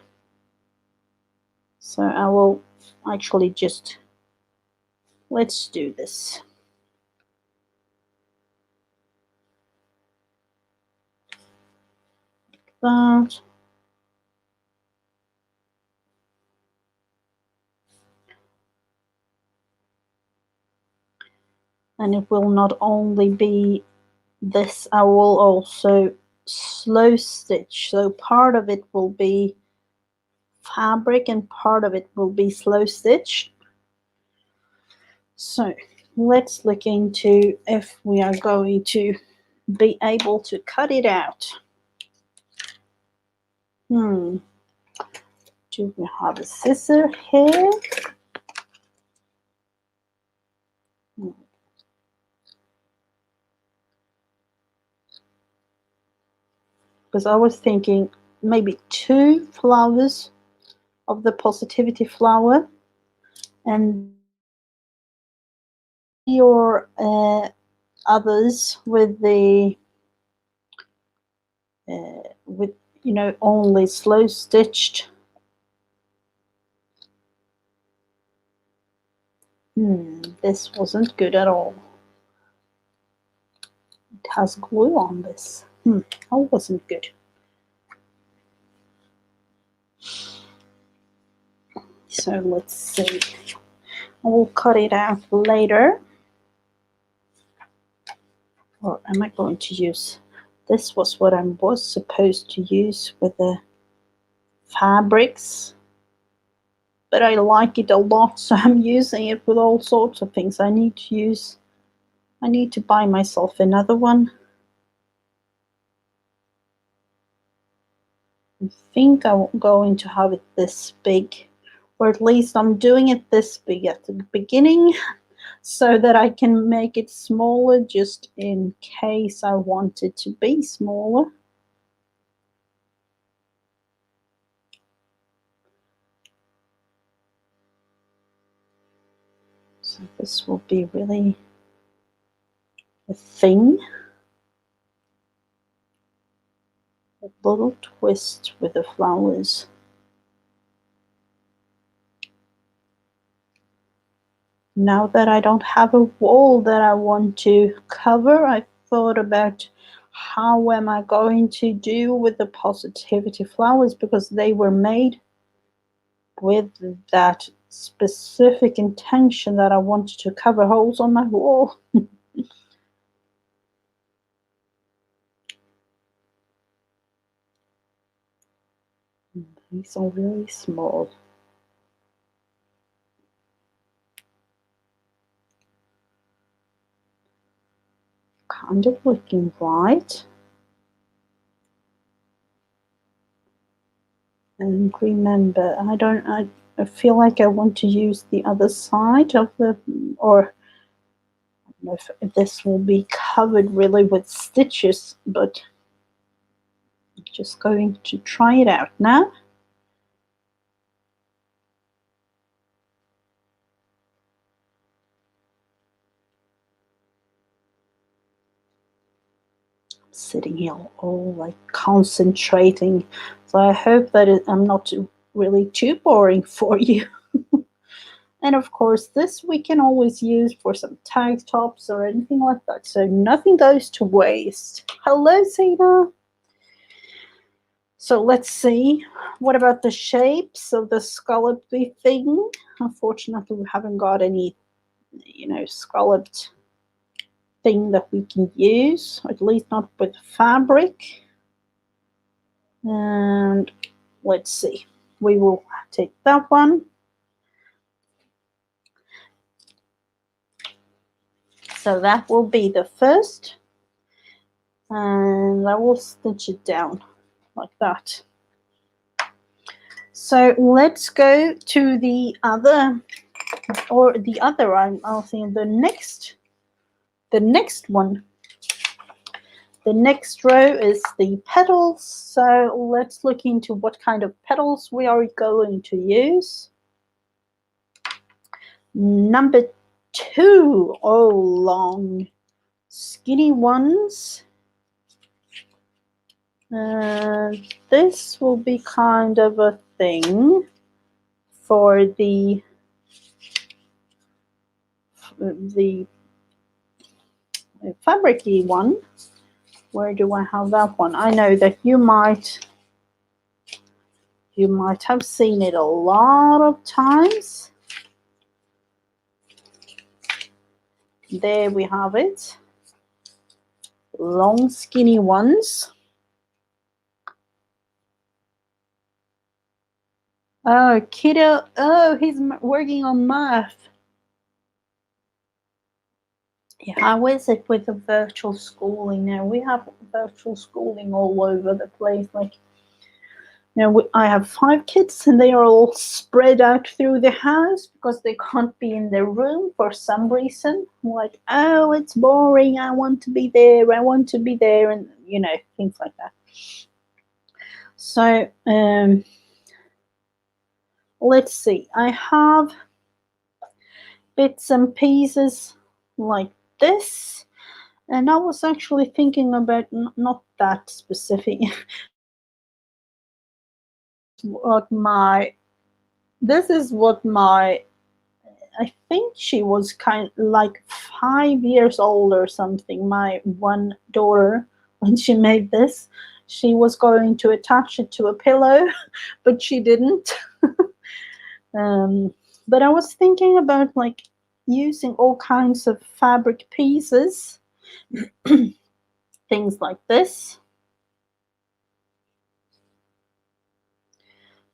S1: So I will actually just, let's do this. That. And it will not only be this, I will also slow stitch. So part of it will be fabric and part of it will be slow stitched. So let's look into if we are going to be able to cut it out. Do we have a scissor here? Because I was thinking maybe 2 flowers of the positivity flower and your others with the with only slow stitched. This wasn't good at all. It has glue on this. That wasn't good. So let's see. I will cut it out later. Or am I going to use, this was what I was supposed to use with the fabrics. But I like it a lot, so I'm using it with all sorts of things. I need to buy myself another one. I think I'm going to have it this big, or at least I'm doing it this big at the beginning so that I can make it smaller just in case I want it to be smaller. So this will be really a thing. A little twist with the flowers. Now that I don't have a wall that I want to cover, I thought about how am I going to do with the positivity flowers, because they were made with that specific intention that I wanted to cover holes on my wall. These are very small. Kind of looking right. And remember, I feel like I want to use the other side of the, or I don't know if this will be covered really with stitches, but I'm just going to try it out now. Sitting here all like concentrating, so I hope that I'm not really too boring for you. And of course this we can always use for some tag tops or anything like that, so nothing goes to waste. Hello Zena. So let's see, what about the shapes of the scallopy thing? Unfortunately we haven't got any, scalloped thing that we can use, at least not with fabric. And let's see, we will take that one. So that will be the first, and I will stitch it down like that. So let's go to the other, I'll think the next one. The next row is the petals, so let's look into what kind of petals we are going to use. Number 2, oh, long, skinny ones. This will be kind of a thing for the fabricy one. Where do I have that one? I know that you might have seen it a lot of times. There we have it. Long skinny ones. Oh, kiddo. Oh, he's working on math. Yeah, how is it with the virtual schooling now? We have virtual schooling all over the place. Like, I have 5 kids and they are all spread out through the house because they can't be in their room for some reason. Like, oh, it's boring. I want to be there. I want to be there. And, things like that. So, let's see. I have bits and pieces like this. And I was actually thinking about not that specific. This is what I think she was kind of like 5 years old or something. My one daughter, when she made this, she was going to attach it to a pillow, but she didn't. But I was thinking about like using all kinds of fabric pieces, things like this,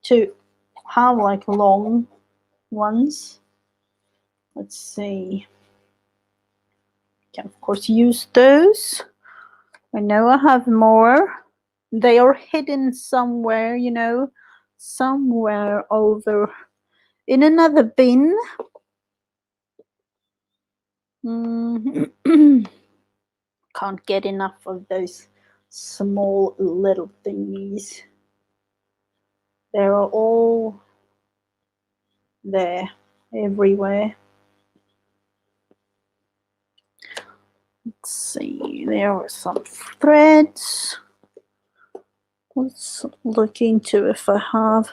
S1: to have like long ones. Let's see. Can of course use those. I know I have more. They are hidden somewhere, somewhere over in another bin. Can't get enough of those small little thingies. They're all there, everywhere. Let's see, there are some threads. Let's look into if I have,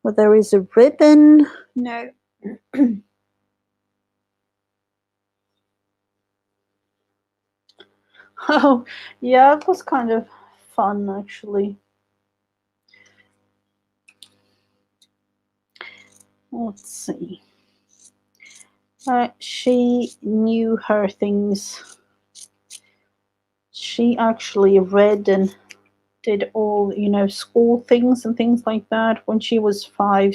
S1: well, there is a ribbon. No. Oh, yeah, it was kind of fun actually. Let's see. She knew her things. She actually read and did all, school things and things like that. When she was 5,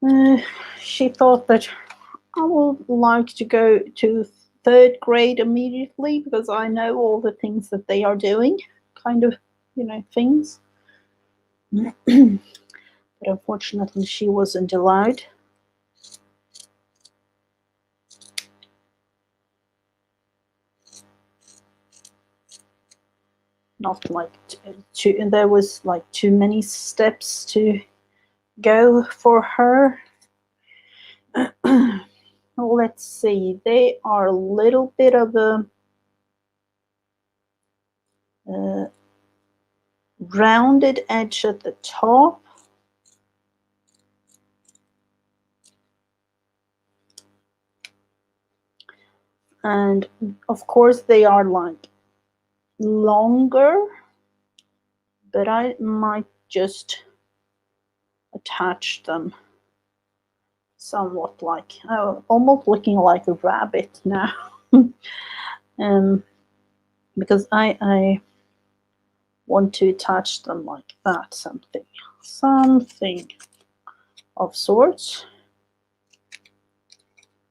S1: uh, she thought that I would like to go to 3rd grade immediately because I know all the things that they are doing, kind of, things. But unfortunately, she wasn't allowed. Not like there was like too many steps to go for her. Let's see, they are a little bit of a rounded edge at the top. And of course they are like longer, but I might just attach them somewhat like, almost looking like a rabbit now. Because I want to attach them like that, something of sorts,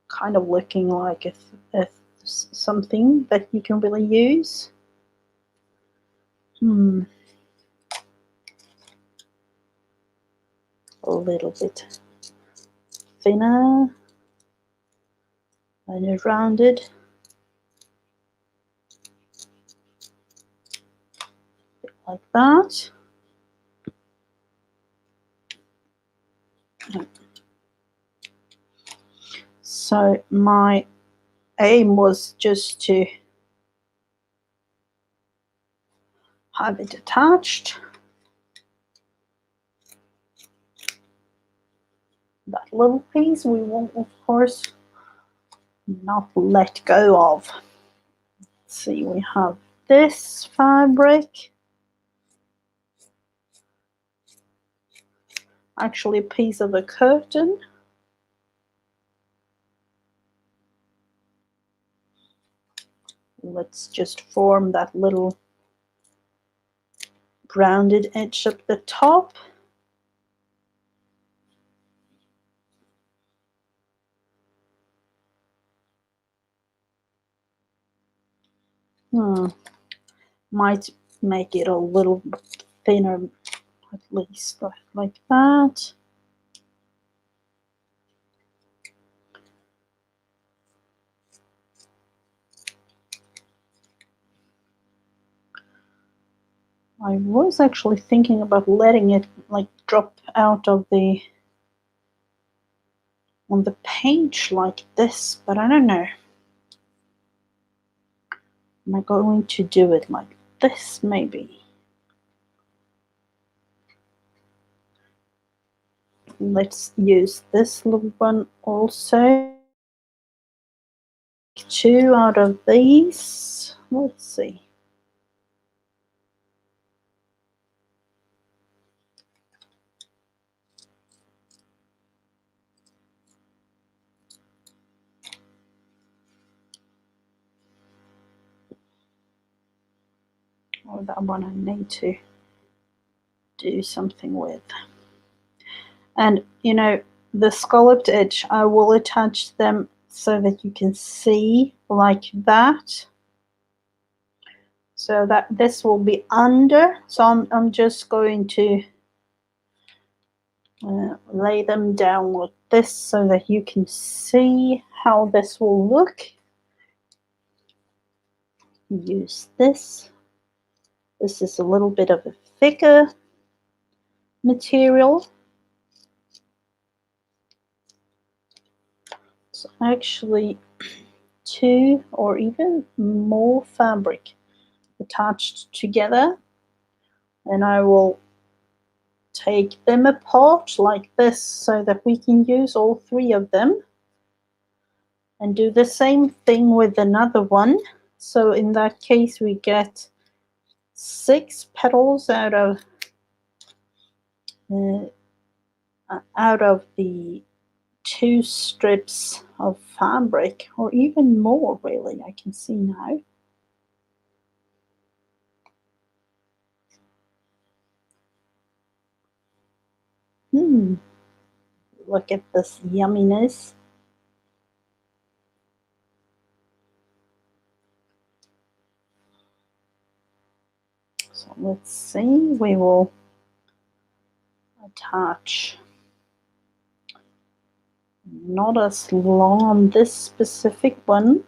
S1: kind of looking like a something that you can really use. A little bit thinner and rounded, like that. So my aim was just to have it attached. That little piece we will, of course, not let go of. Let's see, we have this fabric, actually a piece of a curtain. Let's just form that little rounded edge at the top. Might make it a little thinner, at least like that. I was actually thinking about letting it like drop out of on the page like this, but I don't know. Am I going to do it like this maybe? Let's use this little one also. 2 out of these. Let's see. Oh, that one I need to do something with. And the scalloped edge, I will attach them so that you can see like that. So that this will be under. So I'm just going to lay them down like this so that you can see how this will look. Use this. This is a little bit of a thicker material. So actually 2 or even more fabric attached together, and I will take them apart like this so that we can use all 3 of them, and do the same thing with another one. So in that case we get 6 petals out of out of the 2 strips of fabric, or even more, really, I can see now. Look at this yumminess. So let's see, we will attach not as long on this specific one.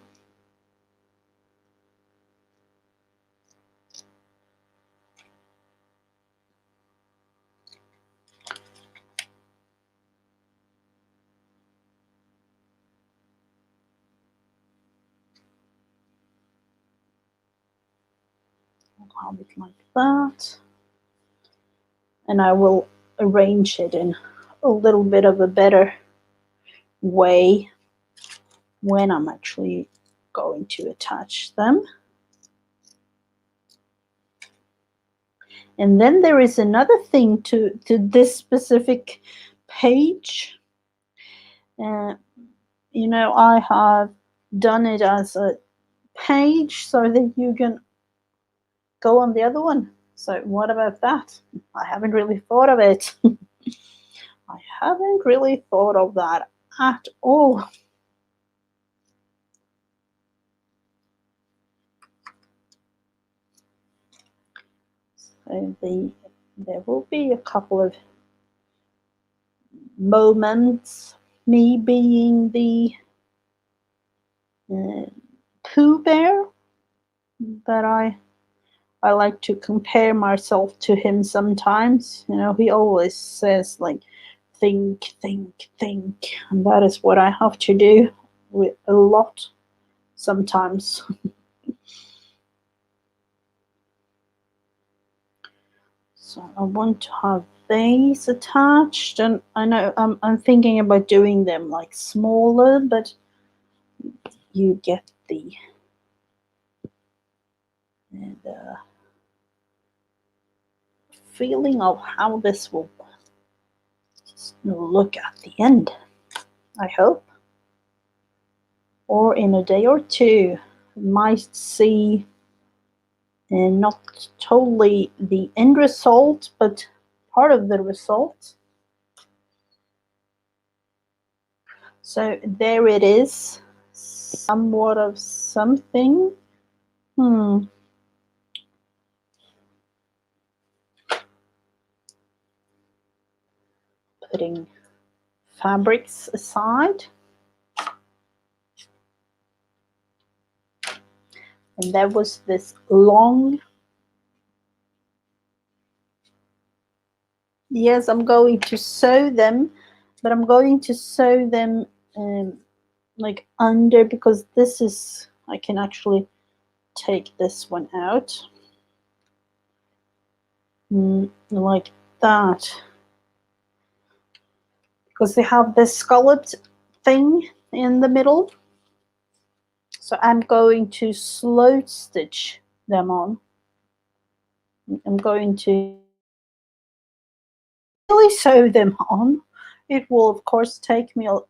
S1: I'll have it like that. And I will arrange it in a little bit of a better way when I'm actually going to attach them. And then there is another thing to this specific page. You know, I have done it as a page so that you can go on the other one. So what about that? I haven't really thought of it. I haven't really thought of that at all. So there will be a couple of moments, me being the Pooh Bear, that I like to compare myself to him sometimes. You know, he always says, like, think, think, think. And that is what I have to do with a lot sometimes. So I want to have these attached, and I know I'm thinking about doing them like smaller, but you get the feeling of how this will look at the end, I hope. Or in a day or two, might see not totally the end result, but part of the result. So there it is, somewhat of something. Putting fabrics aside. And there was this long. Yes, I'm going to sew them, but I'm going to sew them like under, because this is, I can actually take this one out like that, because they have this scalloped thing in the middle. So I'm going to slow stitch them on. I'm going to really sew them on. It will, of course, take me a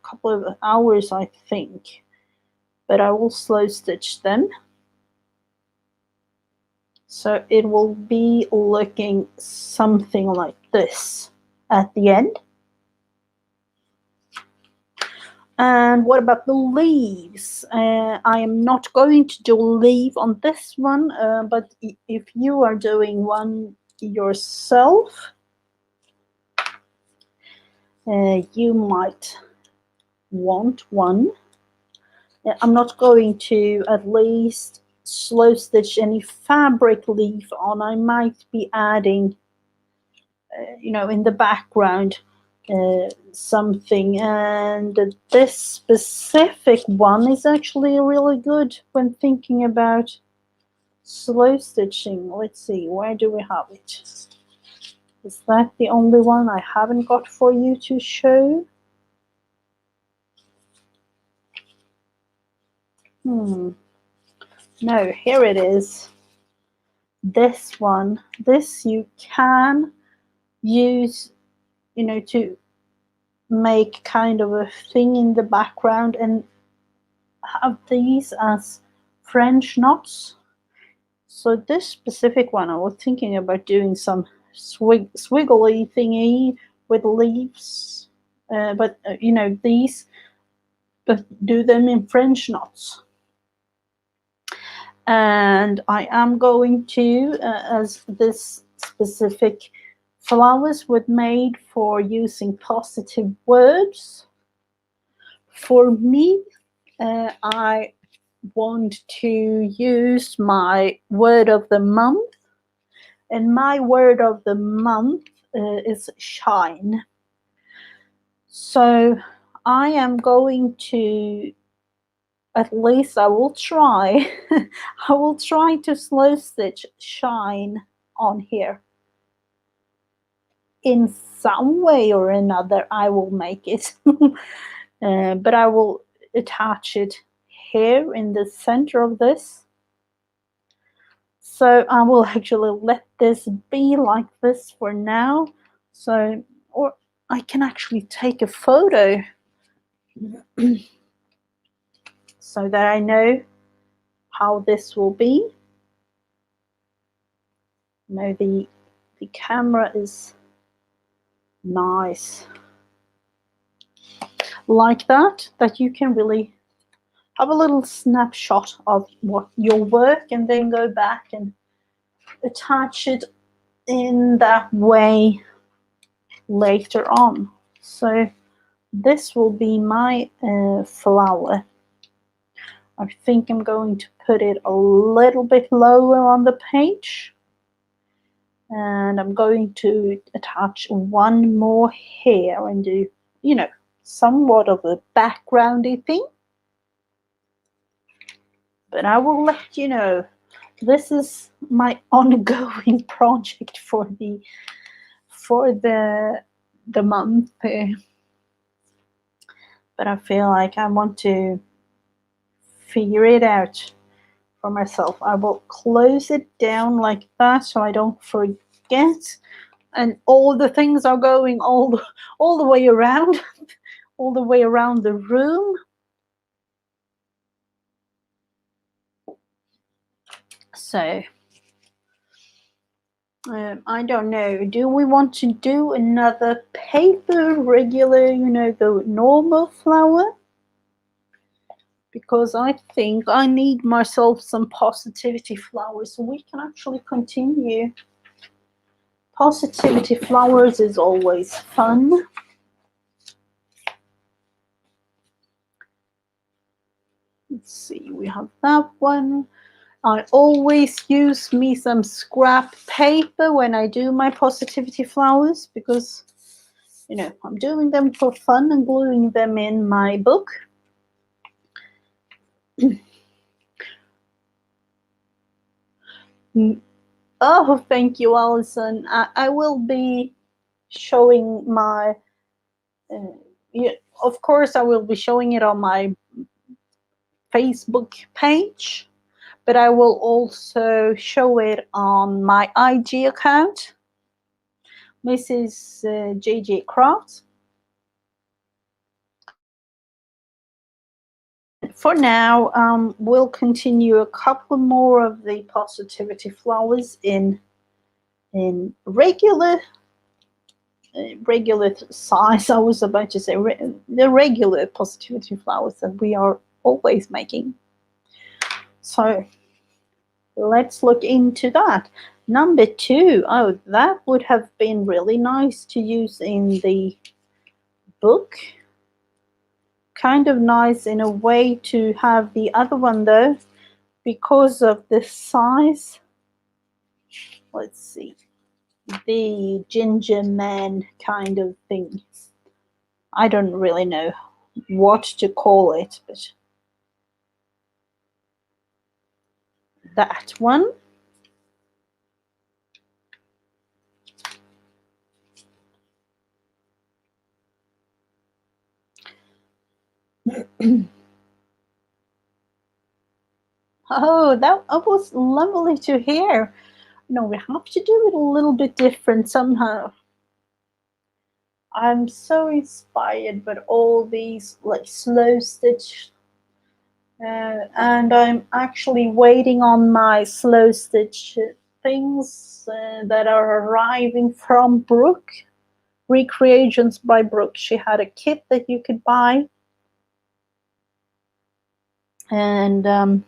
S1: couple of hours, I think, but I will slow stitch them. So it will be looking something like this at the end. And what about the leaves? I am not going to do a leaf on this one, but if you are doing one yourself, you might want one. I'm not going to at least slow stitch any fabric leaf on. I might be adding, in the background, something. And this specific one is actually really good when thinking about slow stitching. Let's see, where do we have it? Is that the only one I haven't got for you to show? No, here it is. This one, this you can use, to make kind of a thing in the background and have these as French knots. So this specific one, I was thinking about doing some swiggly thingy with leaves, but these, but do them in French knots. And I am going to, as this specific flowers were made for using positive words. For me, I want to use my word of the month, and my word of the month is shine. So I am going to, at least I will try, I will try to slow stitch shine on here. In some way or another, I will make it. But I will attach it here in the center of this. So I will actually let this be like this for now. So, or I can actually take a photo so that I know how this will be. No, the camera is nice like that you can really have a little snapshot of what your work and then go back and attach it in that way later on. So this will be my flower. I think I'm going to put it a little bit lower on the page, and I'm going to attach one more here and do, somewhat of a backgroundy thing. But I will let you know. This is my ongoing project for the month. But I feel like I want to figure it out for myself. I will close it down like that so I don't forget. And all the things are going all the way around, all the way around the room. So I don't know. Do we want to do another paper, regular, the normal flower? Because I think I need myself some positivity flowers, so we can actually continue. Positivity flowers is always fun. Let's see, we have that one. I always use me some scrap paper when I do my positivity flowers because, I'm doing them for fun and gluing them in my book. Oh, thank you, Alison. I will be showing my, of course, I will be showing it on my Facebook page, but I will also show it on my IG account, Mrs. JJ Crafts. For now, we'll continue a couple more of the positivity flowers in regular size. I was about to say the regular positivity flowers that we are always making. So let's look into that. Number 2. Oh, that would have been really nice to use in the book. Kind of nice in a way to have the other one though, because of the size. Let's see, the ginger man kind of thing. I don't really know what to call it, but that one. Oh, that was lovely to hear. No, we have to do it a little bit different somehow. I'm so inspired by all these like slow stitch, and I'm actually waiting on my slow stitch things that are arriving from Brooke. Recreations by Brooke. She had a kit that you could buy, and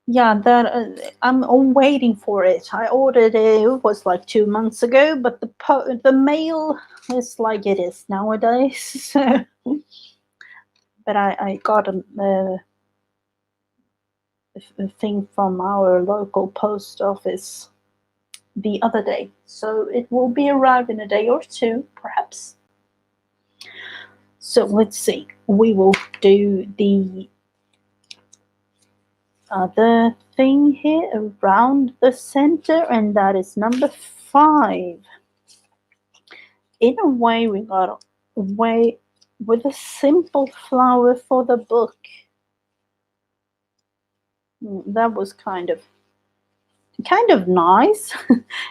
S1: yeah, that I'm waiting for it. I ordered it. It was like 2 months ago, but the mail is like it is nowadays. So, but I got a thing from our local post office the other day, so it will be arrived in a day or two, perhaps. So let's see. We will do the other thing here around the center, and that is number 5. In a way, we got away with a simple flower for the book. That was kind of nice.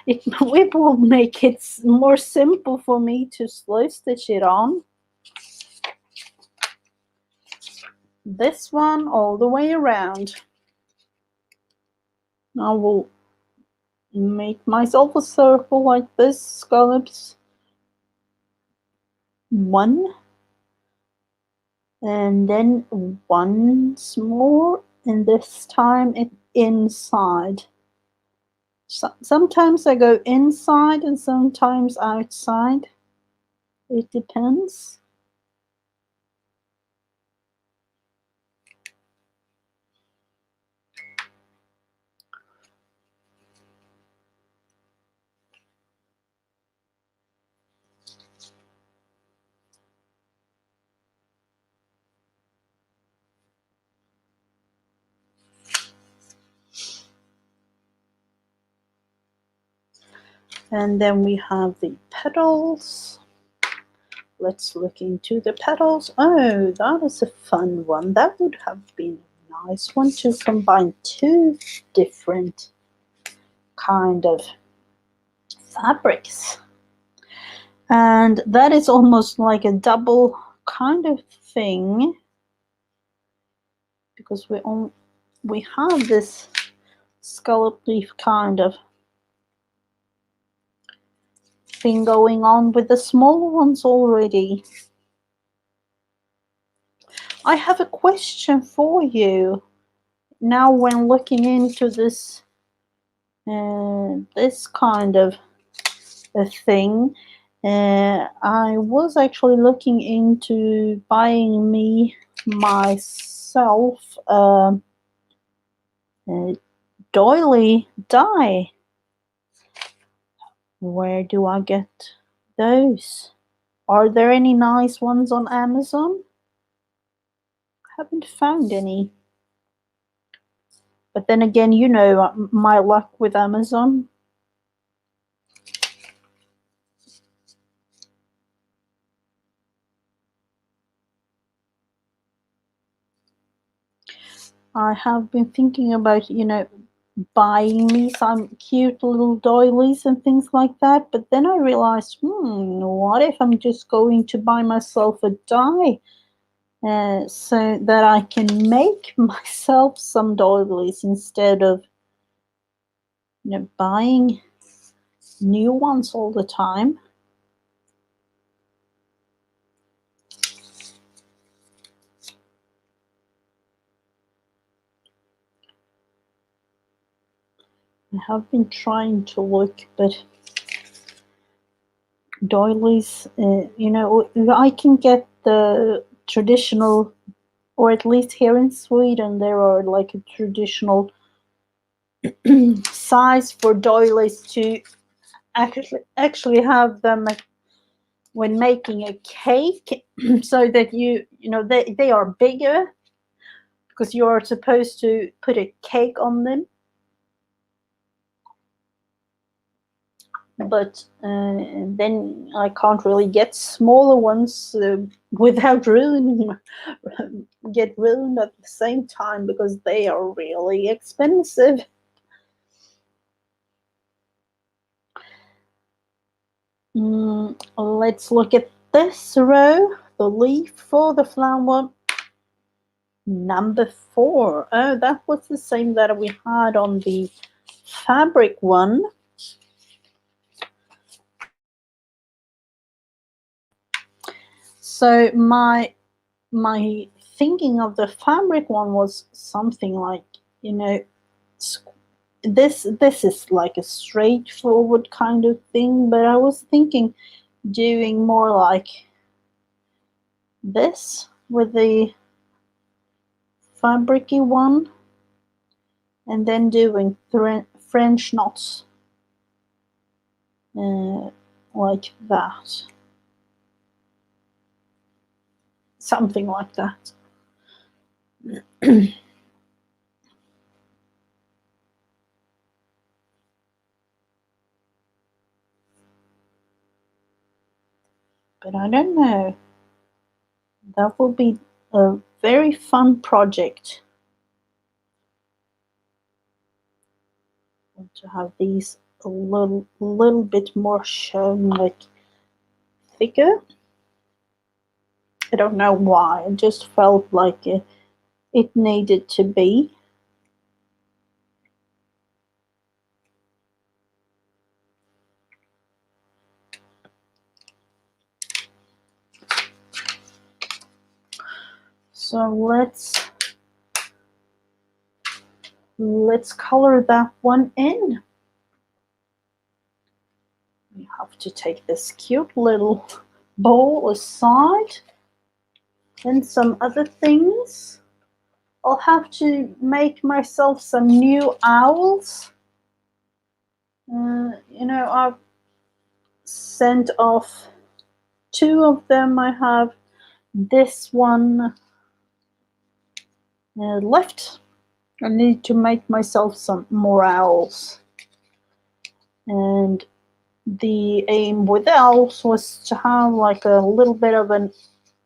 S1: it will make it more simple for me to slow stitch it on. This one all the way around. I will make myself a circle like this, scallops 1, and then once more, and this time it inside. Sometimes I go inside and sometimes outside. It depends. And then we have the petals. Let's look into the petals. Oh, that is a fun one. That would have been a nice one to combine 2 different kind of fabrics. And that is almost like a double kind of thing, because we have this scallop leaf kind of thing going on with the smaller ones already. I have a question for you. Now when looking into this this kind of a thing, I was actually looking into buying me myself a doily die. Where do I get those? Are there any nice ones on Amazon? Haven't found any. But then again, you know my luck with Amazon. I have been thinking about, buying me some cute little doilies and things like that. But then I realized, what if I'm just going to buy myself a die so that I can make myself some doilies instead of, buying new ones all the time. I have been trying to look, but doilies, I can get the traditional, or at least here in Sweden, there are like a traditional size for doilies to actually have them when making a cake, so that they are bigger, because you are supposed to put a cake on them. But then I can't really get smaller ones without get ruined at the same time, because they are really expensive. Let's look at this row. The leaf for the flower. Number 4. Oh, that was the same that we had on the fabric one. So my thinking of the fabric one was something like, this is like a straightforward kind of thing, but I was thinking doing more like this with the fabricy one, and then doing French knots like that, something like that. But I don't know. That will be a very fun project to have these a little bit more shown, like thicker. I don't know why. I just felt like it needed to be. So let's color that one in. We have to take this cute little bowl aside. And some other things. I'll have to make myself some new owls. I've sent off 2 of them. I have this one left. I need to make myself some more owls. And the aim with owls was to have like a little bit of a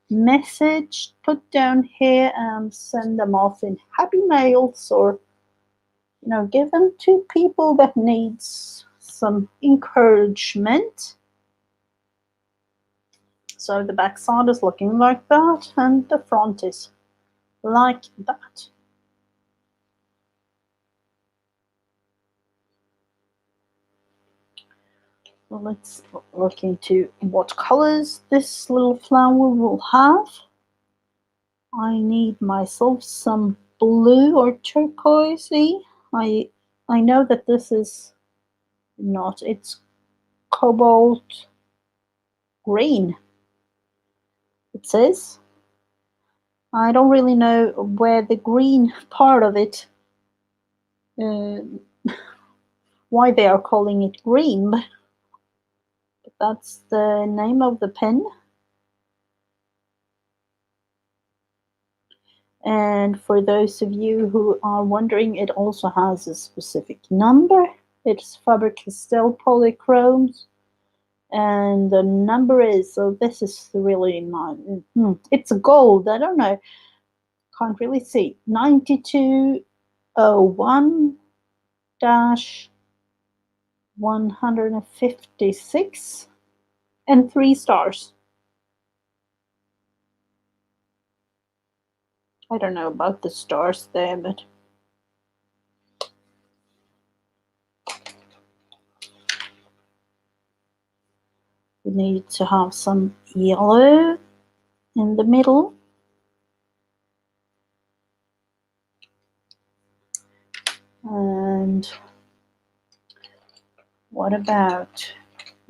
S1: message put down here and send them off in happy mails, or give them to people that needs some encouragement. So the back side is looking like that, and the front is like that. Well, let's look into what colors this little flower will have. I need myself some blue or turquoisey. I know that this is not, it's cobalt green, it says. I don't really know where the green part of it, why they are calling it green, but that's the name of the pen. And for those of you who are wondering, it also has a specific number. It's Faber-Castell Polychromes, and the number is, so this is really not, it's gold, I don't know, can't really see, 9201-156 and 3 stars. I don't know about the stars there, but we need to have some yellow in the middle. And what about,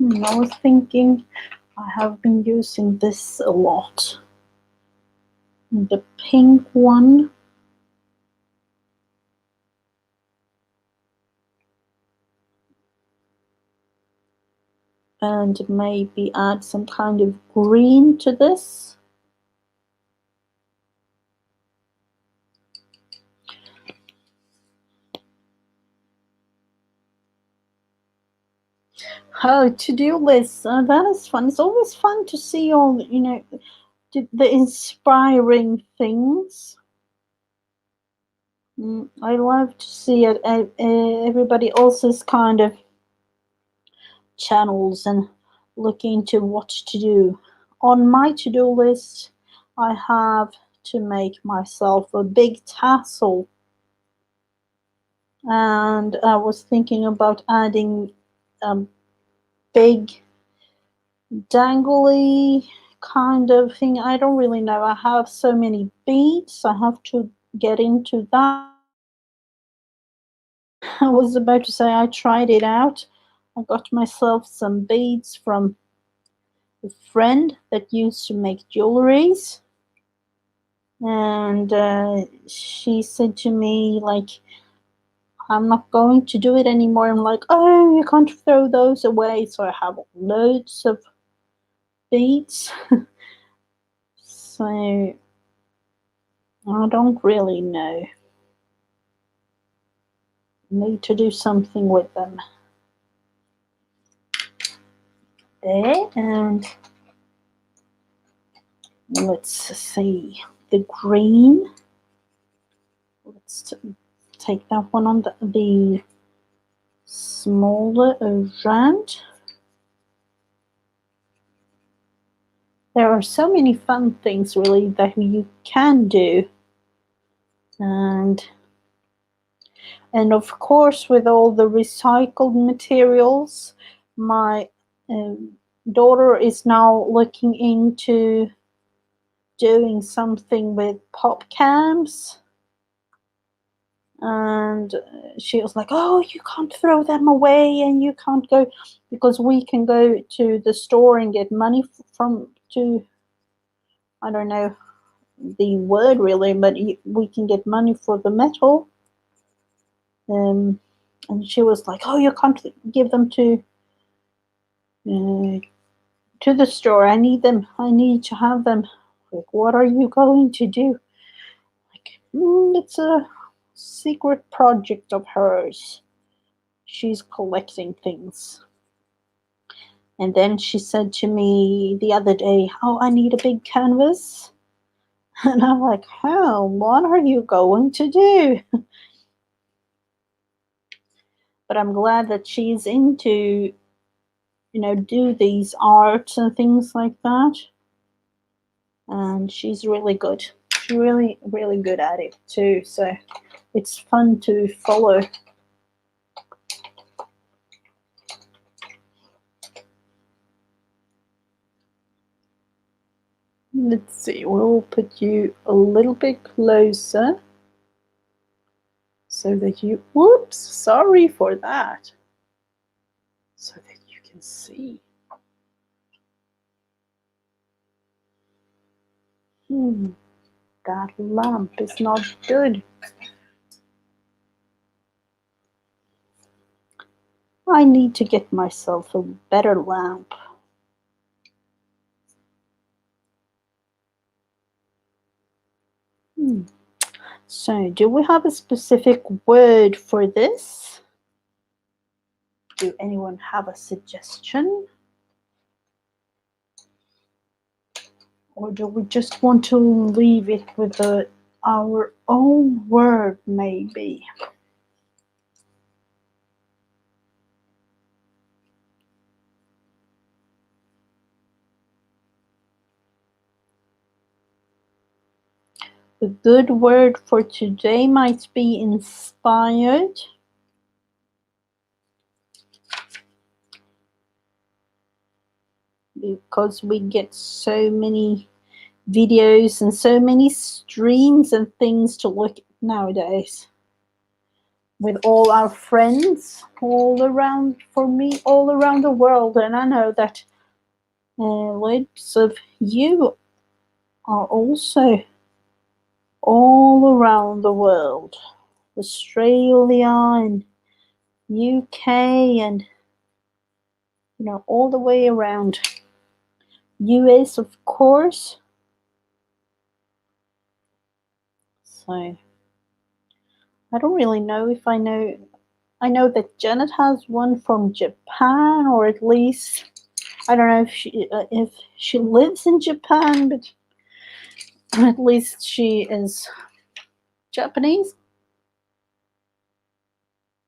S1: I was thinking, I have been using this a lot. The pink one. And maybe add some kind of green to this. Oh, to-do list. That is fun. It's always fun to see all, the inspiring things. I love to see it. Everybody else's kind of channels and look into what to do. On my to-do list, I have to make myself a big tassel, and I was thinking about adding a big dangly kind of thing. I don't really know. I have so many beads. I have to get into that. I was about to say I tried it out. I got myself some beads from a friend that used to make jewelries, and she said to me, like, I'm not going to do it anymore. I'm like, oh, you can't throw those away. So I have loads of beads. So I don't really know. Need to do something with them. There, and let's see the green. Let's take that one on the smaller round. There are so many fun things really that you can do, and of course with all the recycled materials, my daughter is now looking into doing something with pop cans, and she was like, oh, you can't throw them away, and you can't go, because we can go to the store and get money from, to, I don't know the word really, but we can get money for the metal. And she was like, oh, you can't give them to the store. I need them. I need to have them. Like, what are you going to do? Like, it's a secret project of hers. She's collecting things. And then she said to me the other day, oh, I need a big canvas. And I'm like, oh, what are you going to do? But I'm glad that she's into, do these arts and things like that. And she's really good. She's really, really good at it too. So it's fun to follow. Let's see, we'll put you a little bit closer so that you, whoops, sorry for that. So that you can see. That lamp is not good. I need to get myself a better lamp. So, do we have a specific word for this? Do anyone have a suggestion? Or do we just want to leave it with our own word, maybe? A good word for today might be inspired. Because we get so many videos and so many streams and things to look at nowadays. With all our friends all around, for me, all around the world. And I know that loads of you are also all around the world. Australia and UK and, all the way around. US, of course. So I don't really know if I know. I know that Janet has one from Japan, or at least I don't know if she lives in Japan, but at least she is Japanese.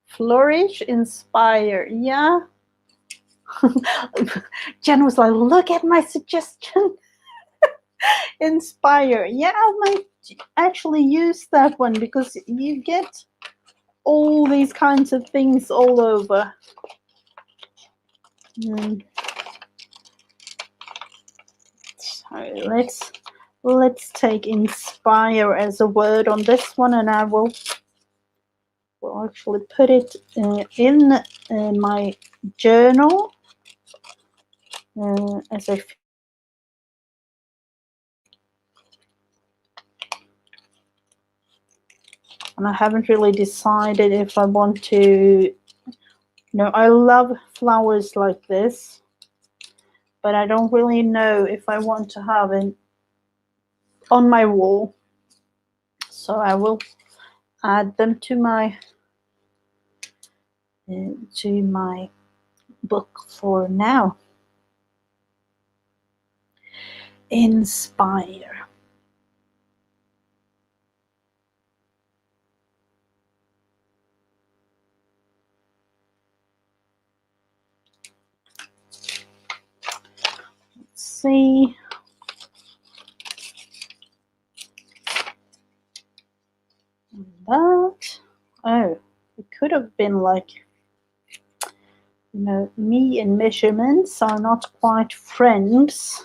S1: Flourish, inspire. Yeah, Jen was like, look at my suggestion. Inspire. Yeah, I might actually use that one because you get all these kinds of things all over. So let's take inspire as a word on this one, and I will actually put it in my journal as a. And I haven't really decided if I want to. I love flowers like this, but I don't really know if I want to have it on my wall. So I will add them to my book for now. Inspire. Let's see. That. Oh, it could have been like, me and measurements are not quite friends.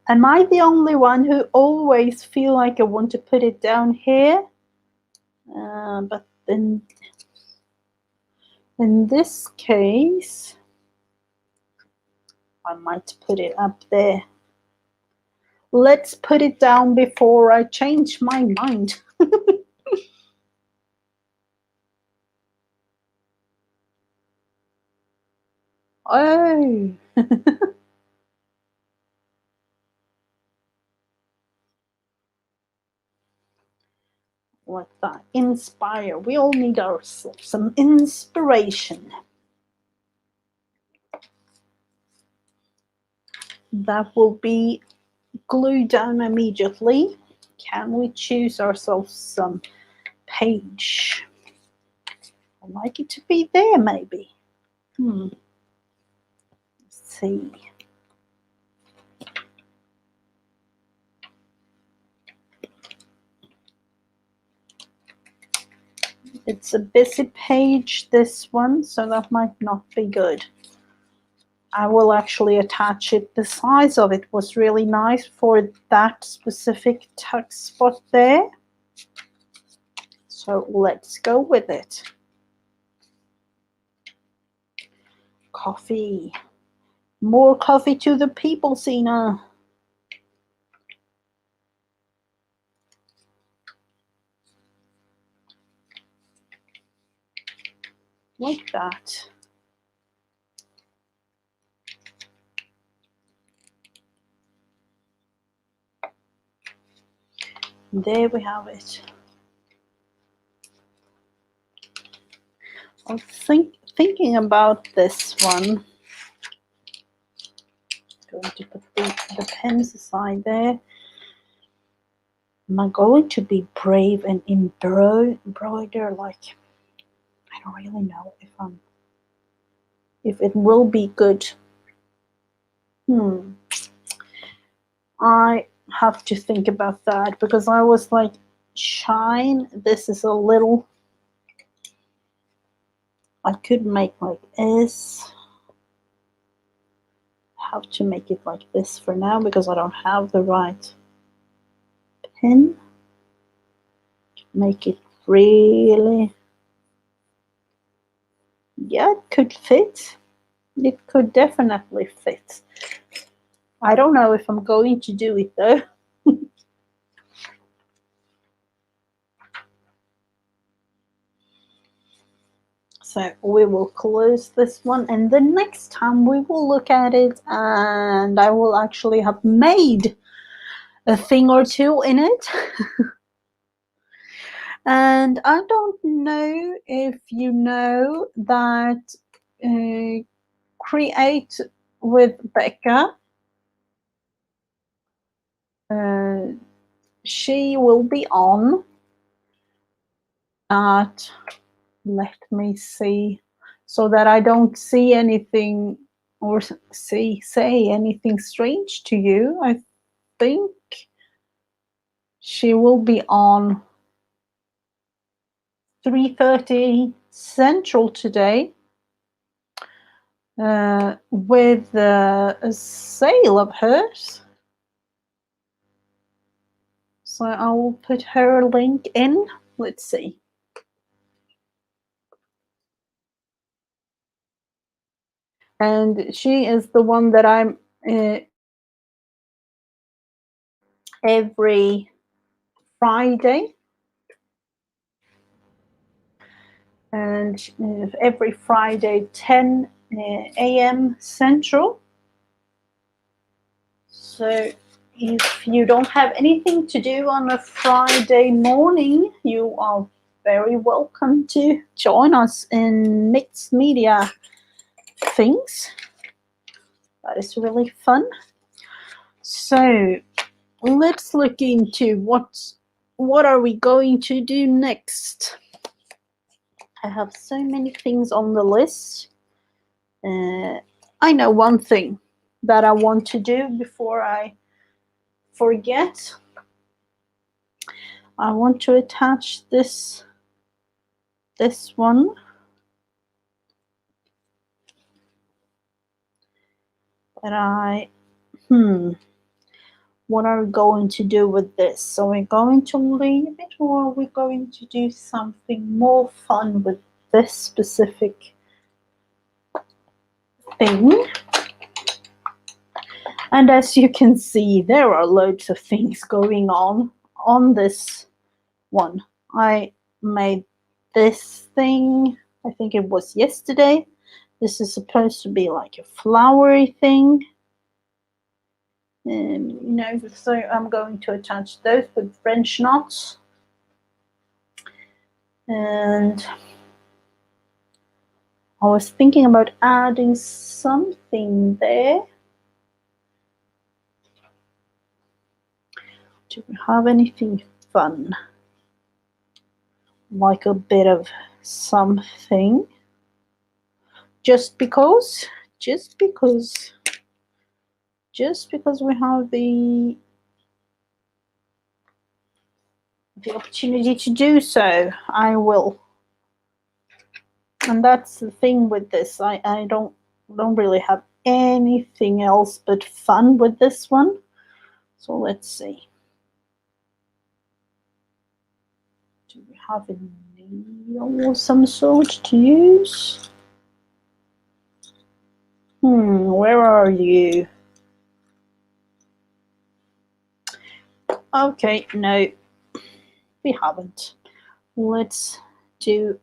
S1: Am I the only one who always feel like I want to put it down here? But then in this case, I might put it up there. Let's put it down before I change my mind. Oh. Like that. Inspire. We all need ourselves some inspiration. That will be glued down immediately. Can we choose ourselves some page? I'd like it to be there, maybe. Let's see. It's a busy page, this one, so that might not be good. I will actually attach it. The size of it was really nice for that specific text spot there. So let's go with it. Coffee. More coffee to the people, Sina. Like that. There we have it. I'm thinking about this one. Going to put the pens aside there. Am I going to be brave and embroider like? I don't really know if it will be good. I have to think about that because I was like, shine. This is a little. I could make like this. Have to make it like this for now because I don't have the right pen. Make it really. Yeah, it could fit. It could definitely fit. I don't know if I'm going to do it though. So we will close this one, and the next time we will look at it and I will actually have made a thing or two in it. And I don't know if you know that Create with Becca she will be on at, let me see, so that I don't see anything or say anything strange to you. I think she will be on 3:30 Central today, with a sale of hers. So I will put her link in. Let's see. And she is the one that I'm every Friday. And every Friday, 10 a.m. Central. So if you don't have anything to do on a Friday morning, you are very welcome to join us in mixed media things. That is really fun. So let's look into what are we going to do next. I have so many things on the list. I know one thing that I want to do before I forget. I want to attach this one. But what are we going to do with this? So we're going to leave it, or are we going to do something more fun with this specific thing? And as you can see, there are loads of things going on this one. I made this thing, I think it was yesterday. This is supposed to be like a flowery thing. So I'm going to attach those with French knots. And I was thinking about adding something there. Do we have anything fun? Like a bit of something. Just because we have the opportunity to do so, I will. And that's the thing with this. I don't really have anything else but fun with this one. So let's see. Do we have a needle of some sort to use? Where are you? Okay, no, we haven't. Let's do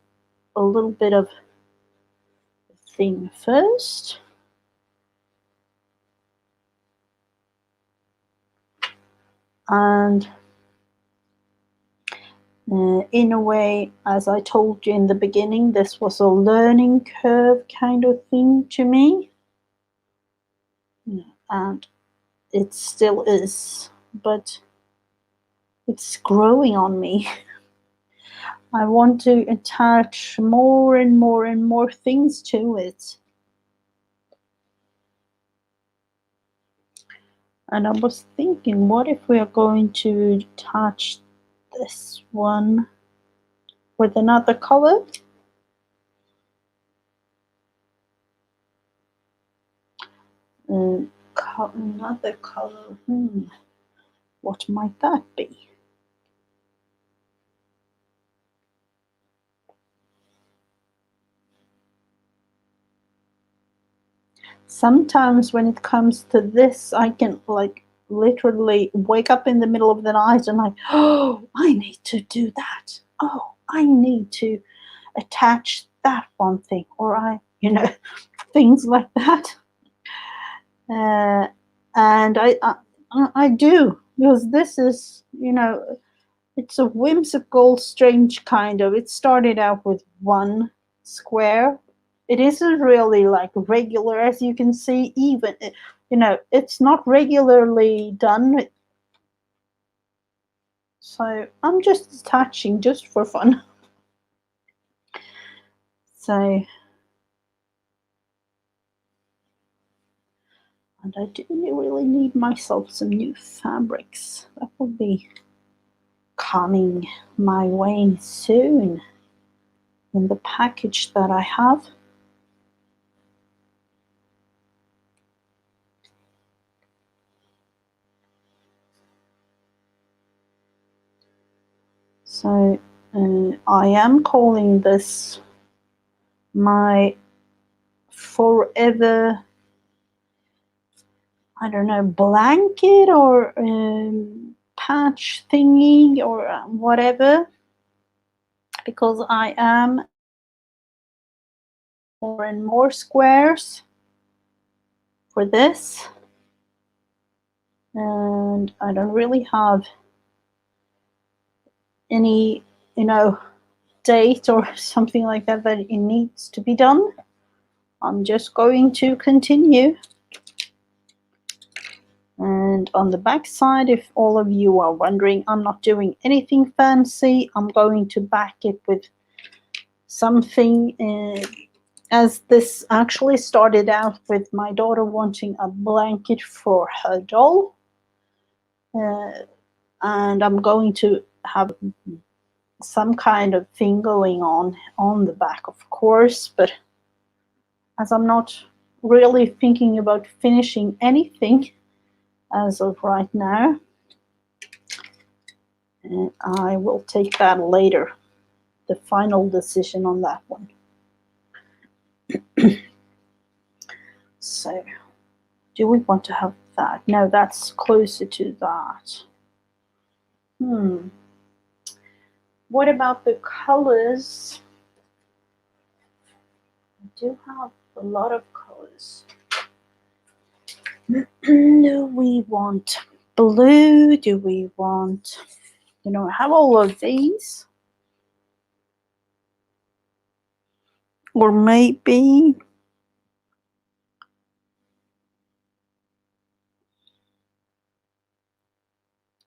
S1: a little bit of thing first. And in a way, as I told you in the beginning, this was a learning curve kind of thing to me. And it still is, but it's growing on me. I want to attach more and more and more things to it. And I was thinking, what if we are going to attach this one with another color? Another color. What might that be? Sometimes when it comes to this, I can like literally wake up in the middle of the night and like, oh, I need to do that. Oh, I need to attach that one thing, or things like that. And I do, because this is, it's a whimsical, strange kind of. It started out with one square. It isn't really like regular, as you can see. Even it's not regularly done. So I'm just attaching just for fun. So, and I do really need myself some new fabrics. That will be coming my way soon in the package that I have. So I am calling this my forever, I don't know, blanket or patch thingy or whatever, because I am more and more squares for this, and I don't really have any, date or something like that that it needs to be done. I'm just going to continue. And on the back side, if all of you are wondering, I'm not doing anything fancy. I'm going to back it with something, as this actually started out with my daughter wanting a blanket for her doll. And I'm going to have some kind of thing going on the back, of course, but as I'm not really thinking about finishing anything as of right now, I will take that later, the final decision on that one. So, do we want to have that? No, that's closer to that. What about the colors? I do have a lot of colors. Do we want blue? Do we want, I have all of these? Or maybe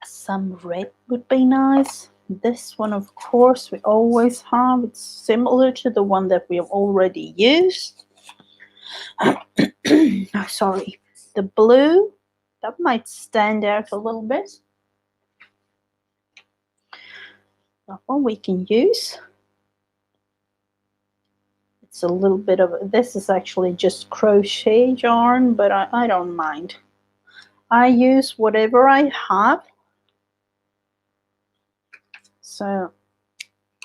S1: some red would be nice. This one, of course, we always have. It's similar to the one that we have already used. Sorry. The blue, that might stand out a little bit. That one we can use. It's a little bit of, this is actually just crochet yarn, but I don't mind. I use whatever I have. So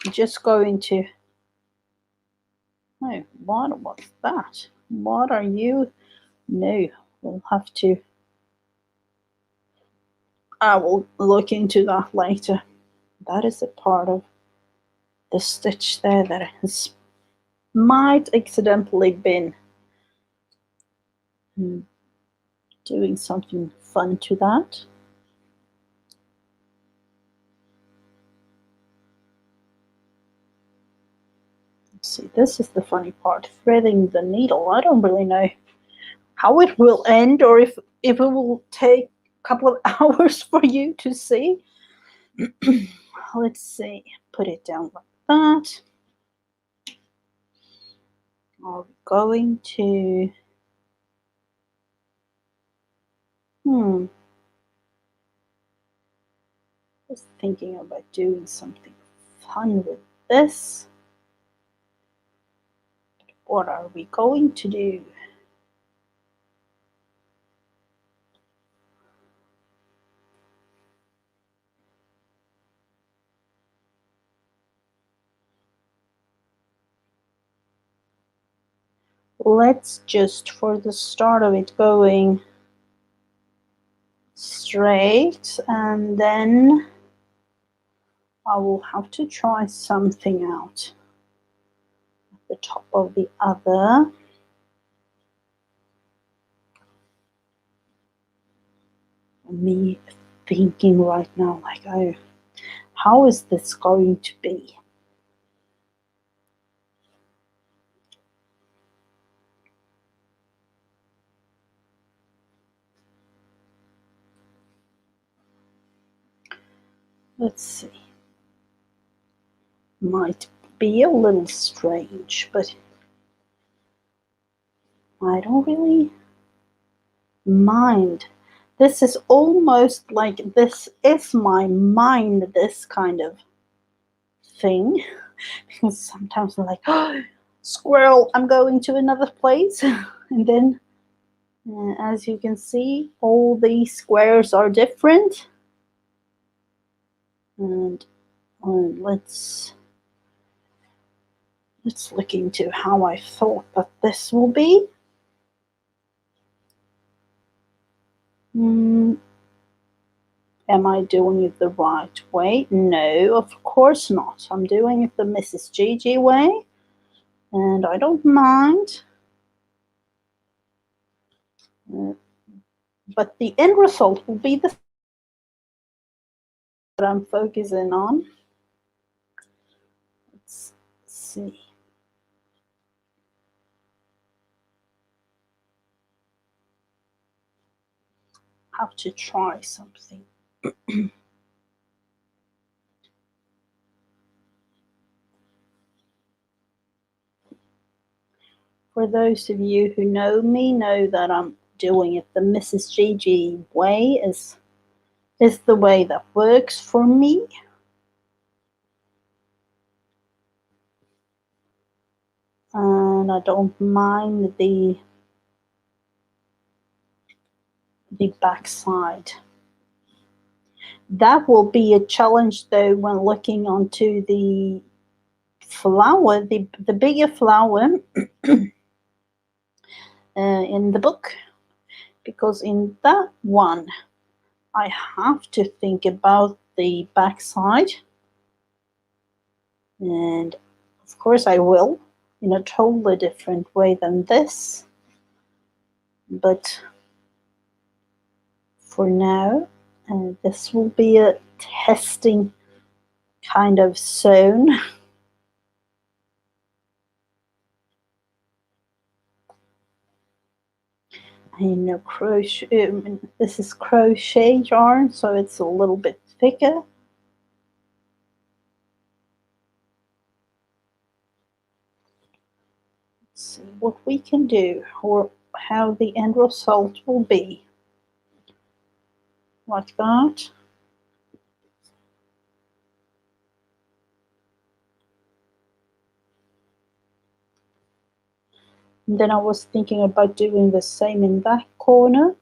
S1: I'm just going to, oh, what was that? What are you? No, we'll have to, I will look into that later. That is a part of the stitch there that has might accidentally been doing something fun to that. Let's see, this is the funny part, threading the needle. I don't really know how it will end, or if it will take a couple of hours for you to see. Let's see, put it down like that. Are we going to just thinking about doing something fun with this. What are we going to do? Let's just, for the start of it, going straight, and then I will have to try something out at the top of the other. Me thinking right now, like, oh, how is this going to be? Let's see. Might be a little strange, but I don't really mind. This is almost like this is my mind, this kind of thing. Because sometimes I'm like, oh, squirrel, I'm going to another place. And then, as you can see, all these squares are different. And let's look into how I thought that this will be. Am I doing it the right way? No, of course not. I'm doing it the Mrs. Gigi way, and I don't mind. But the end result will be the that I'm focusing on. Let's see. How to try something. For those of you who know me, know that I'm doing it the Mrs. Gigi way is the way that works for me. And I don't mind the backside. That will be a challenge though when looking onto the flower, the bigger flower in the book, because in that one I have to think about the backside, and of course I will in a totally different way than this, but for now this will be a testing kind of zone. And crochet, this is crochet yarn, so it's a little bit thicker. Let's see what we can do, or how the end result will be. Like that. And then I was thinking about doing the same in that corner.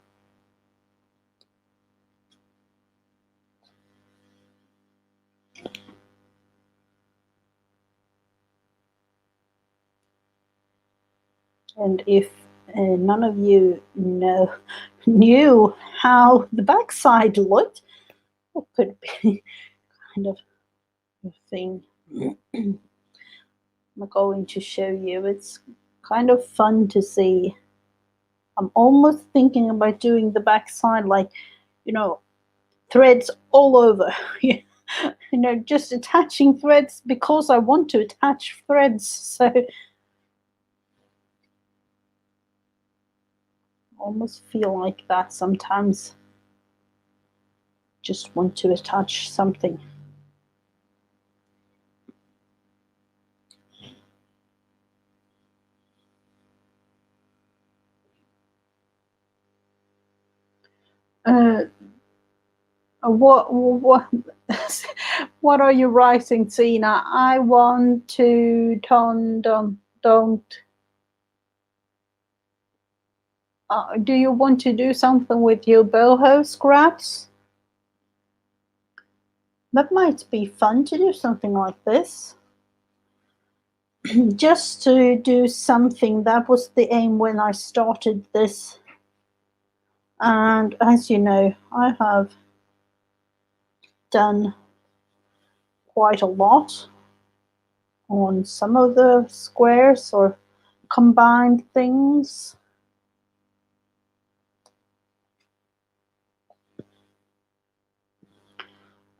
S1: And if none of you knew how the backside looked, it could be kind of a thing I'm going to show you. It's kind of fun to see. I'm almost thinking about doing the backside like, threads all over. Just attaching threads because I want to attach threads. So almost feel like that sometimes. Just want to attach something. What what are you writing, Tina? I want to don't. Do you want to do something with your boho scraps? That might be fun to do something like this. Just to do something. That was the aim when I started this. And as you know, I have done quite a lot on some of the squares or combined things.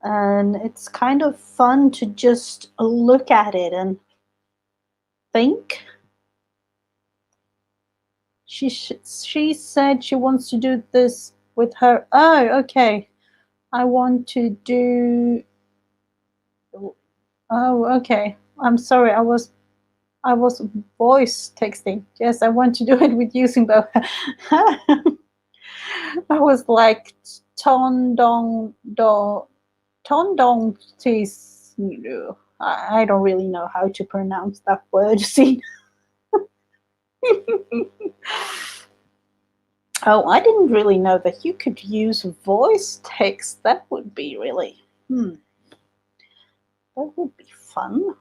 S1: And it's kind of fun to just look at it and think. She said she wants to do this with her. Oh, okay. I want to do Oh, okay. I'm sorry. I was voice texting. Yes, I want to do it with using both. I was like ton dong do ton dong tis. I don't really know how to pronounce that word. See. Oh, I didn't really know that you could use voice text. That would be really, that would be fun.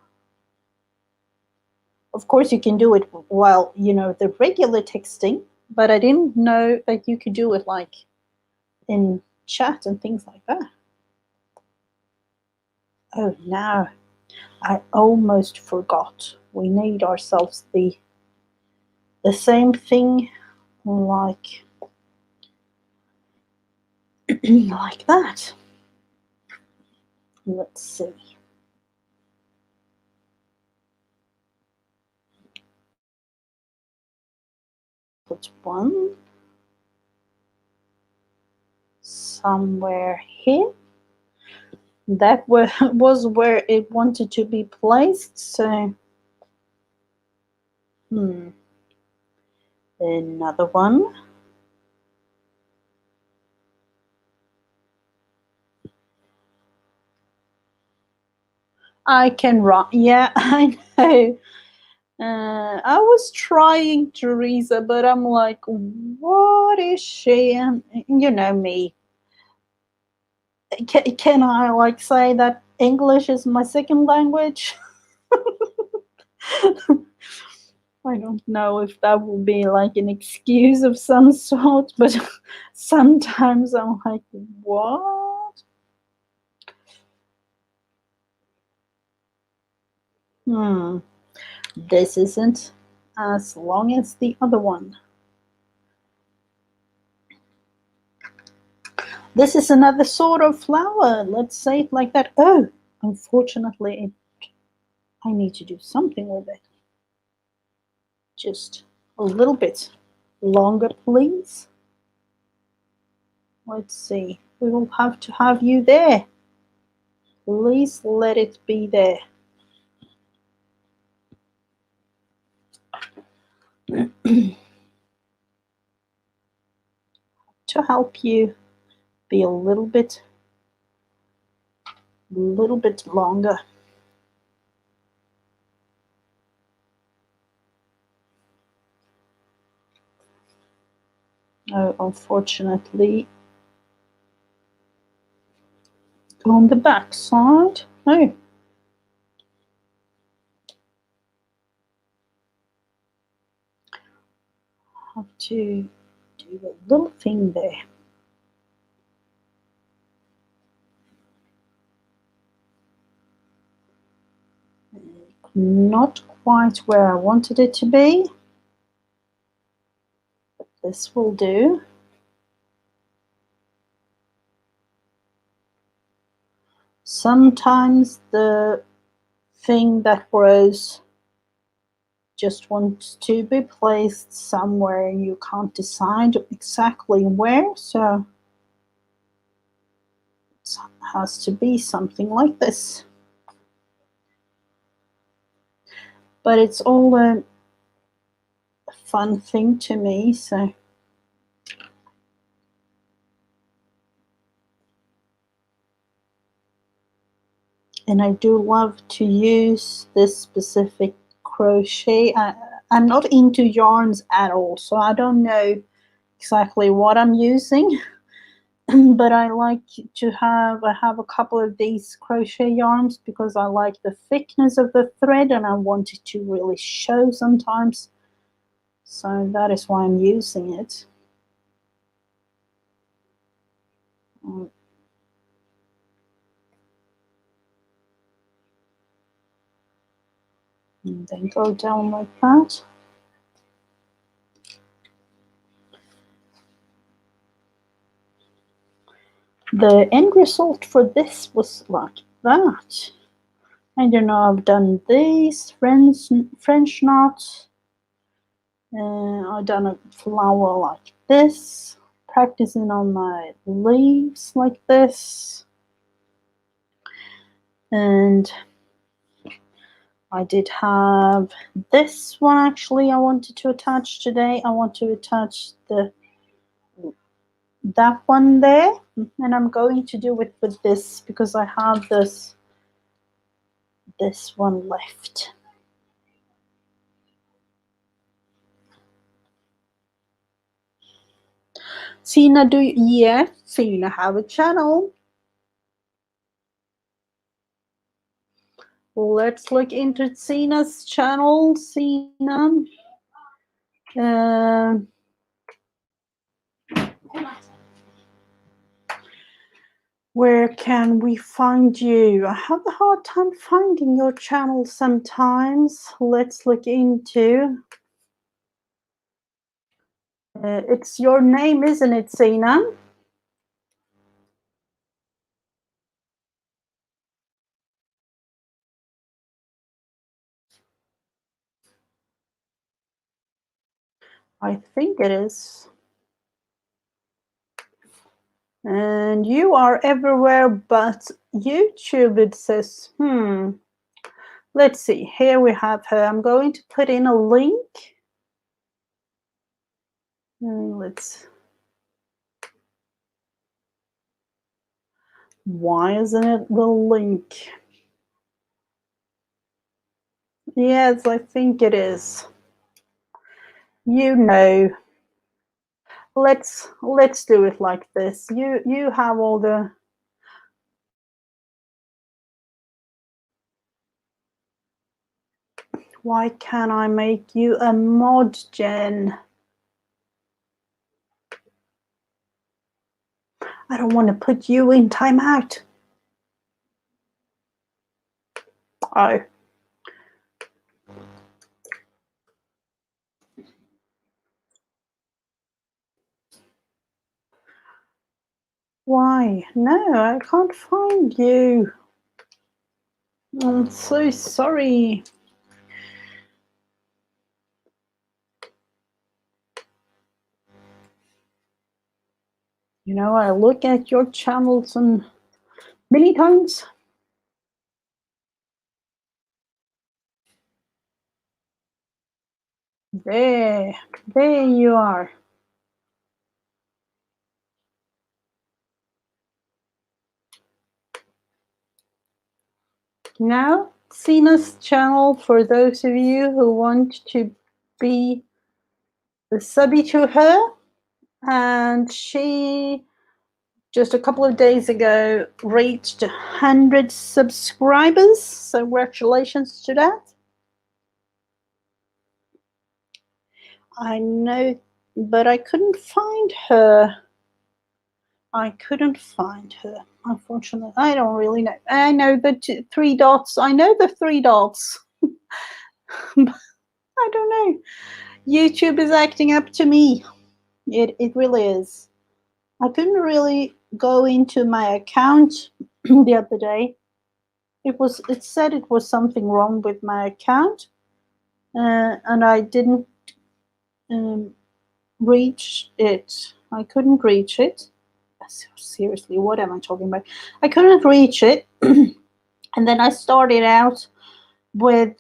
S1: Of course, you can do it while, the regular texting, but I didn't know that you could do it like in chat and things like that. Oh, now I almost forgot. We need ourselves the same thing like like that. Let's see. Put one somewhere here. That was where it wanted to be placed. So, another one. I can run. Yeah, I know. I was trying Teresa, but I'm like, what is she? And you know me. Can I like say that English is my second language? I don't know if that will be like an excuse of some sort, but sometimes I'm like, what? Hmm. This isn't as long as the other one. This is another sort of flower. Let's say it like that. Oh, unfortunately, I need to do something with it. Just a little bit longer, please. Let's see. We will have to have you there. Please let it be there. To help you be a little bit longer. Oh, unfortunately, on the back side. Oh, have to do a little thing there. Not quite where I wanted it to be, but this will do. Sometimes the thing that grows just wants to be placed somewhere and you can't decide exactly where, so it has to be something like this. But it's all a fun thing to me, so and I do love to use this specific crochet. I'm not into yarns at all, so I don't know exactly what I'm using. But I like to have a couple of these crochet yarns because I like the thickness of the thread and I want it to really show sometimes. So that is why I'm using it. And then go down like that. The end result for this was like that. I don't know, I've done these French knots. I've done a flower like this, practicing on my leaves like this. And I did have this one actually I wanted to attach today. I want to attach that one there, and I'm going to do it with this because I have this one left. Sina, yeah, Sina have a channel. Let's look into Sina's channel. Sina. Uh, where can we find you? I have a hard time finding your channel sometimes. Let's look into. It's your name, isn't it, Sina? I think it is. And you are everywhere but YouTube, it says. Let's see. Here we have her. I'm going to put in a link. Let's. Why isn't it the link? Yes, I think it is. You know. Let's do it like this. You have all the. Why can't I make you a mod, Jen? I don't want to put you in timeout. Oh. Why? No, I can't find you. I'm so sorry. You know, I look at your channels and many times. There you are. Now, Sina's channel, for those of you who want to be a subby to her, and she just a couple of days ago reached 100 subscribers. So congratulations to that. I know, but I couldn't find her. Unfortunately. I don't really know. I know the 3 dots. I know the 3 dots. I don't know. YouTube is acting up to me. It really is. I couldn't really go into my account the other day. It said it was something wrong with my account, and I didn't reach it. I couldn't reach it. Seriously, what am I talking about? I couldn't reach it, and then I started out with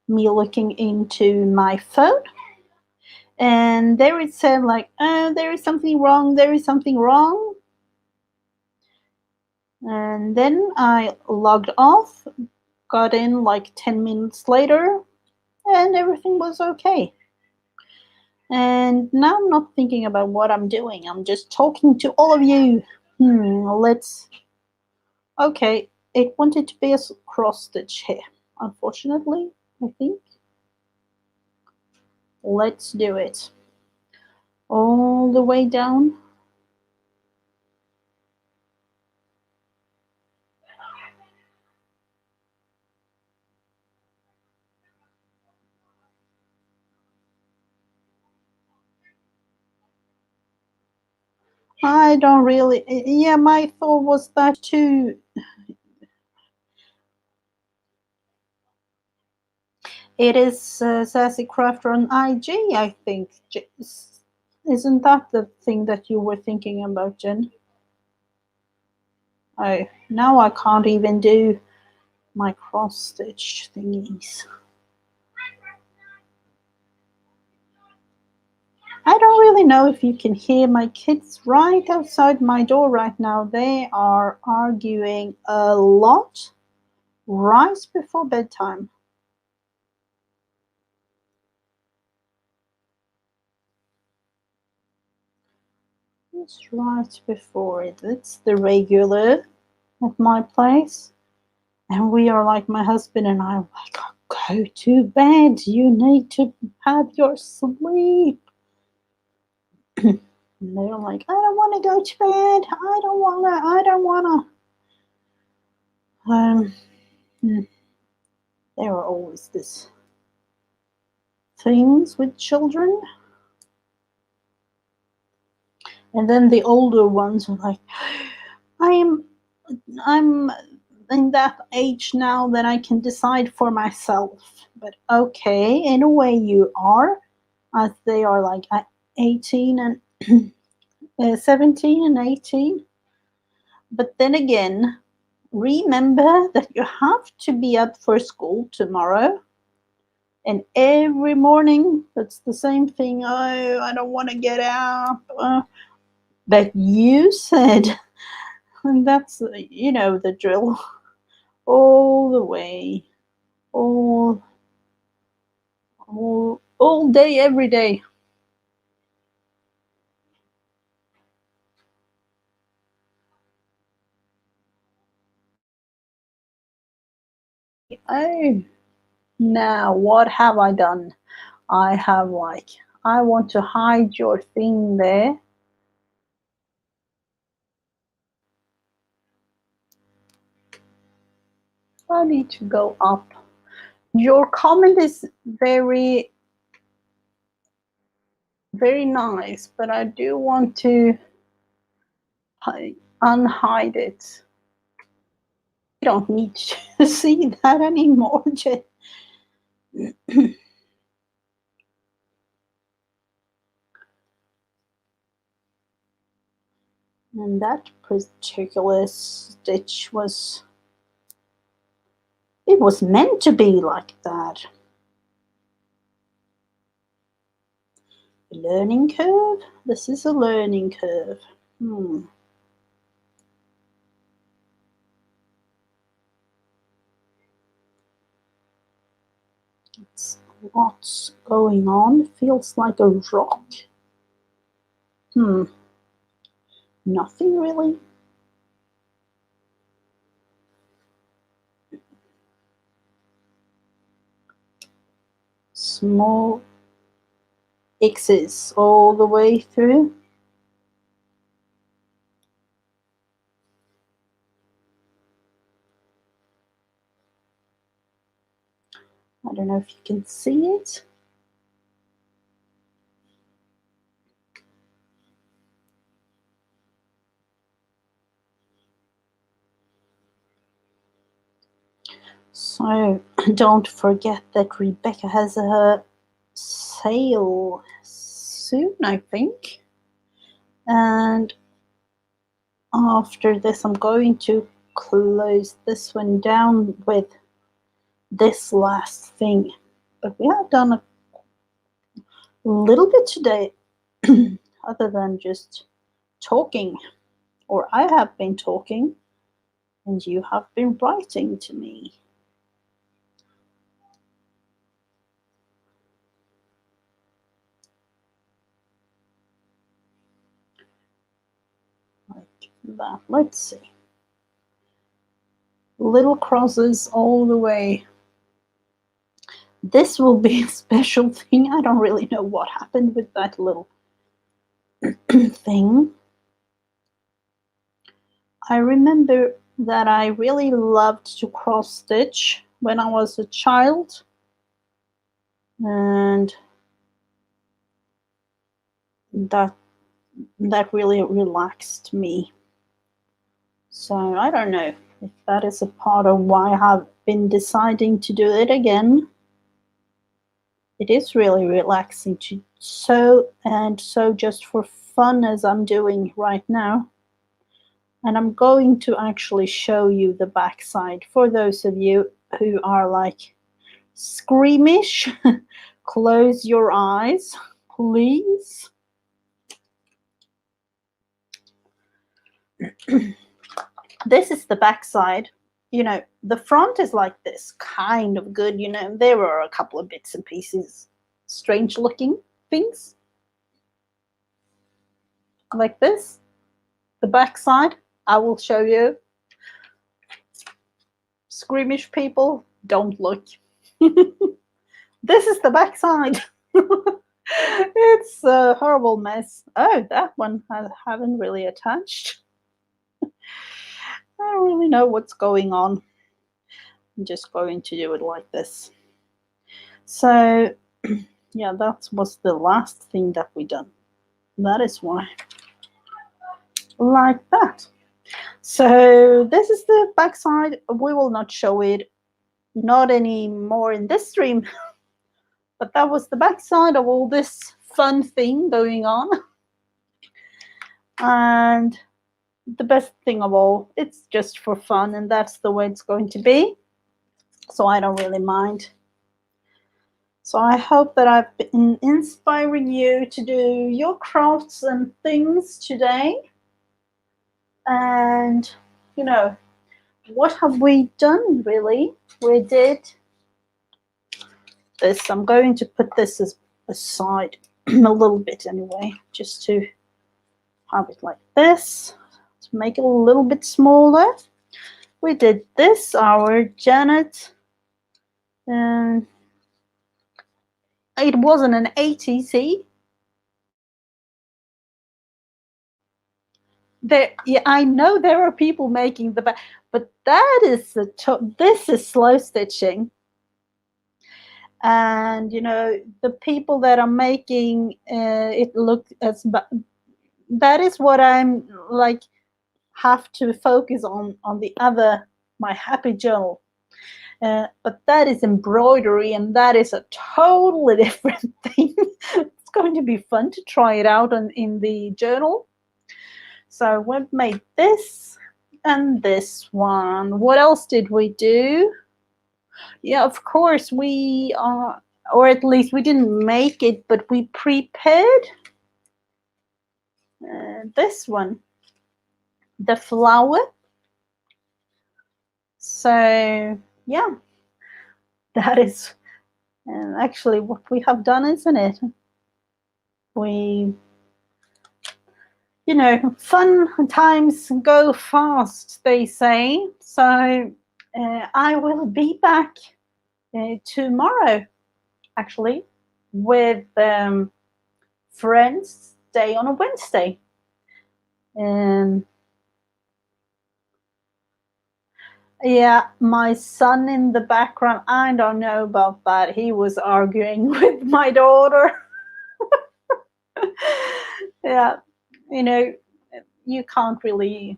S1: me looking into my phone, and there it said like, there is something wrong, and then I logged off, got in like 10 minutes later, and everything was okay. And now I'm not thinking about what I'm doing, I'm just talking to all of you. Okay, it wanted to be a cross stitch here, unfortunately, I think. Let's do it. All the way down. I don't really, yeah, my thought was that too. It is Sassy Crafter on IG, I think. Isn't that the thing that you were thinking about, Jen? Oh, now I can't even do my cross stitch thingies. I don't really know if you can hear my kids right outside my door right now. They are arguing a lot right before bedtime. It's right before it. It's the regular at my place. And we are like, my husband and I are like, "Oh, go to bed. You need to have your sleep." And they're like, "I don't want to go to bed. I don't want to." There are always these things with children. And then the older ones are like, I'm I'm in that age now that I can decide for myself. But okay, in a way you are, as they are like 18 and 17 and 18. But then again, remember that you have to be up for school tomorrow. And every morning, that's the same thing. Oh, I don't want to get up. But you said, and that's, the drill all the way, all, all day, every day. Oh, now what have I done? I have like, I want to hide your thing there. I need to go up. Your comment is very, very nice, but I do want to unhide it. You don't need to see that anymore, Jen. And that particular stitch was, it was meant to be like that. Learning curve? This is a learning curve. It's lots going on. Feels like a rock. Nothing really. Small X's all the way through. I don't know if you can see it. So don't forget that Rebecca has a sale soon, I think. And after this, I'm going to close this one down with this last thing. But we have done a little bit today, other than just talking, or I have been talking, and you have been writing to me. Like that. Let's see. Little crosses all the way. This will be a special thing. I don't really know what happened with that little thing. I remember that I really loved to cross stitch when I was a child, and that really relaxed me. So I don't know if that is a part of why I have been deciding to do it again. It is really relaxing to sew, and so just for fun as I'm doing right now. And I'm going to actually show you the backside for those of you who are like squeamish. Close your eyes, please. This is the backside. You know, the front is like this, kind of good. You know, there are a couple of bits and pieces, strange looking things like this. The backside, I will show you. Squeamish people, don't look. This is the backside. It's a horrible mess. Oh, that one I haven't really attached. I don't really know what's going on. I'm just going to do it like this. So, yeah, that was the last thing that we done. That is why. Like that. So this is the backside. We will not show it, not anymore in this stream. But that was the backside of all this fun thing going on. And the best thing of all, it's just for fun, and that's the way it's going to be. So I don't really mind. So I hope that I've been inspiring you to do your crafts and things today. And, you know, what have we done really? We did this. I'm going to put this aside a little bit anyway, just to have it like this, to make it a little bit smaller. We did this, our Janet, and it wasn't an ATC. Yeah, I know there are people making the back, but that is this is slow stitching. And you know, the people that are making it look as that is what I'm like have to focus on the other, my happy journal. But that is embroidery, and that is a totally different thing. It's going to be fun to try it out in the journal. So we've made this and this one. What else did we do? Yeah, of course, we or at least we didn't make it, but we prepared this one, the flower. So yeah, that is actually what we have done, isn't it? We, you know, fun times go fast, they say. So I will be back tomorrow, actually, with Friends Day on a Wednesday. Yeah, my son in the background, I don't know about that. He was arguing with my daughter. Yeah, you know, you can't really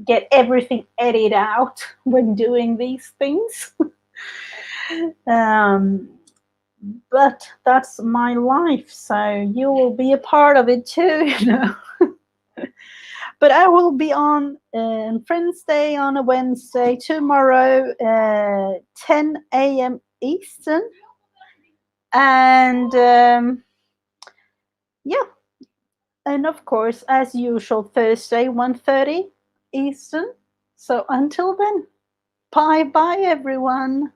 S1: get everything edited out when doing these things. But that's my life, so you will be a part of it too, you know. But I will be on Friends Day on a Wednesday tomorrow, 10 a.m. Eastern. And yeah, and of course, as usual, Thursday, 1:30 Eastern. So until then, bye-bye, everyone.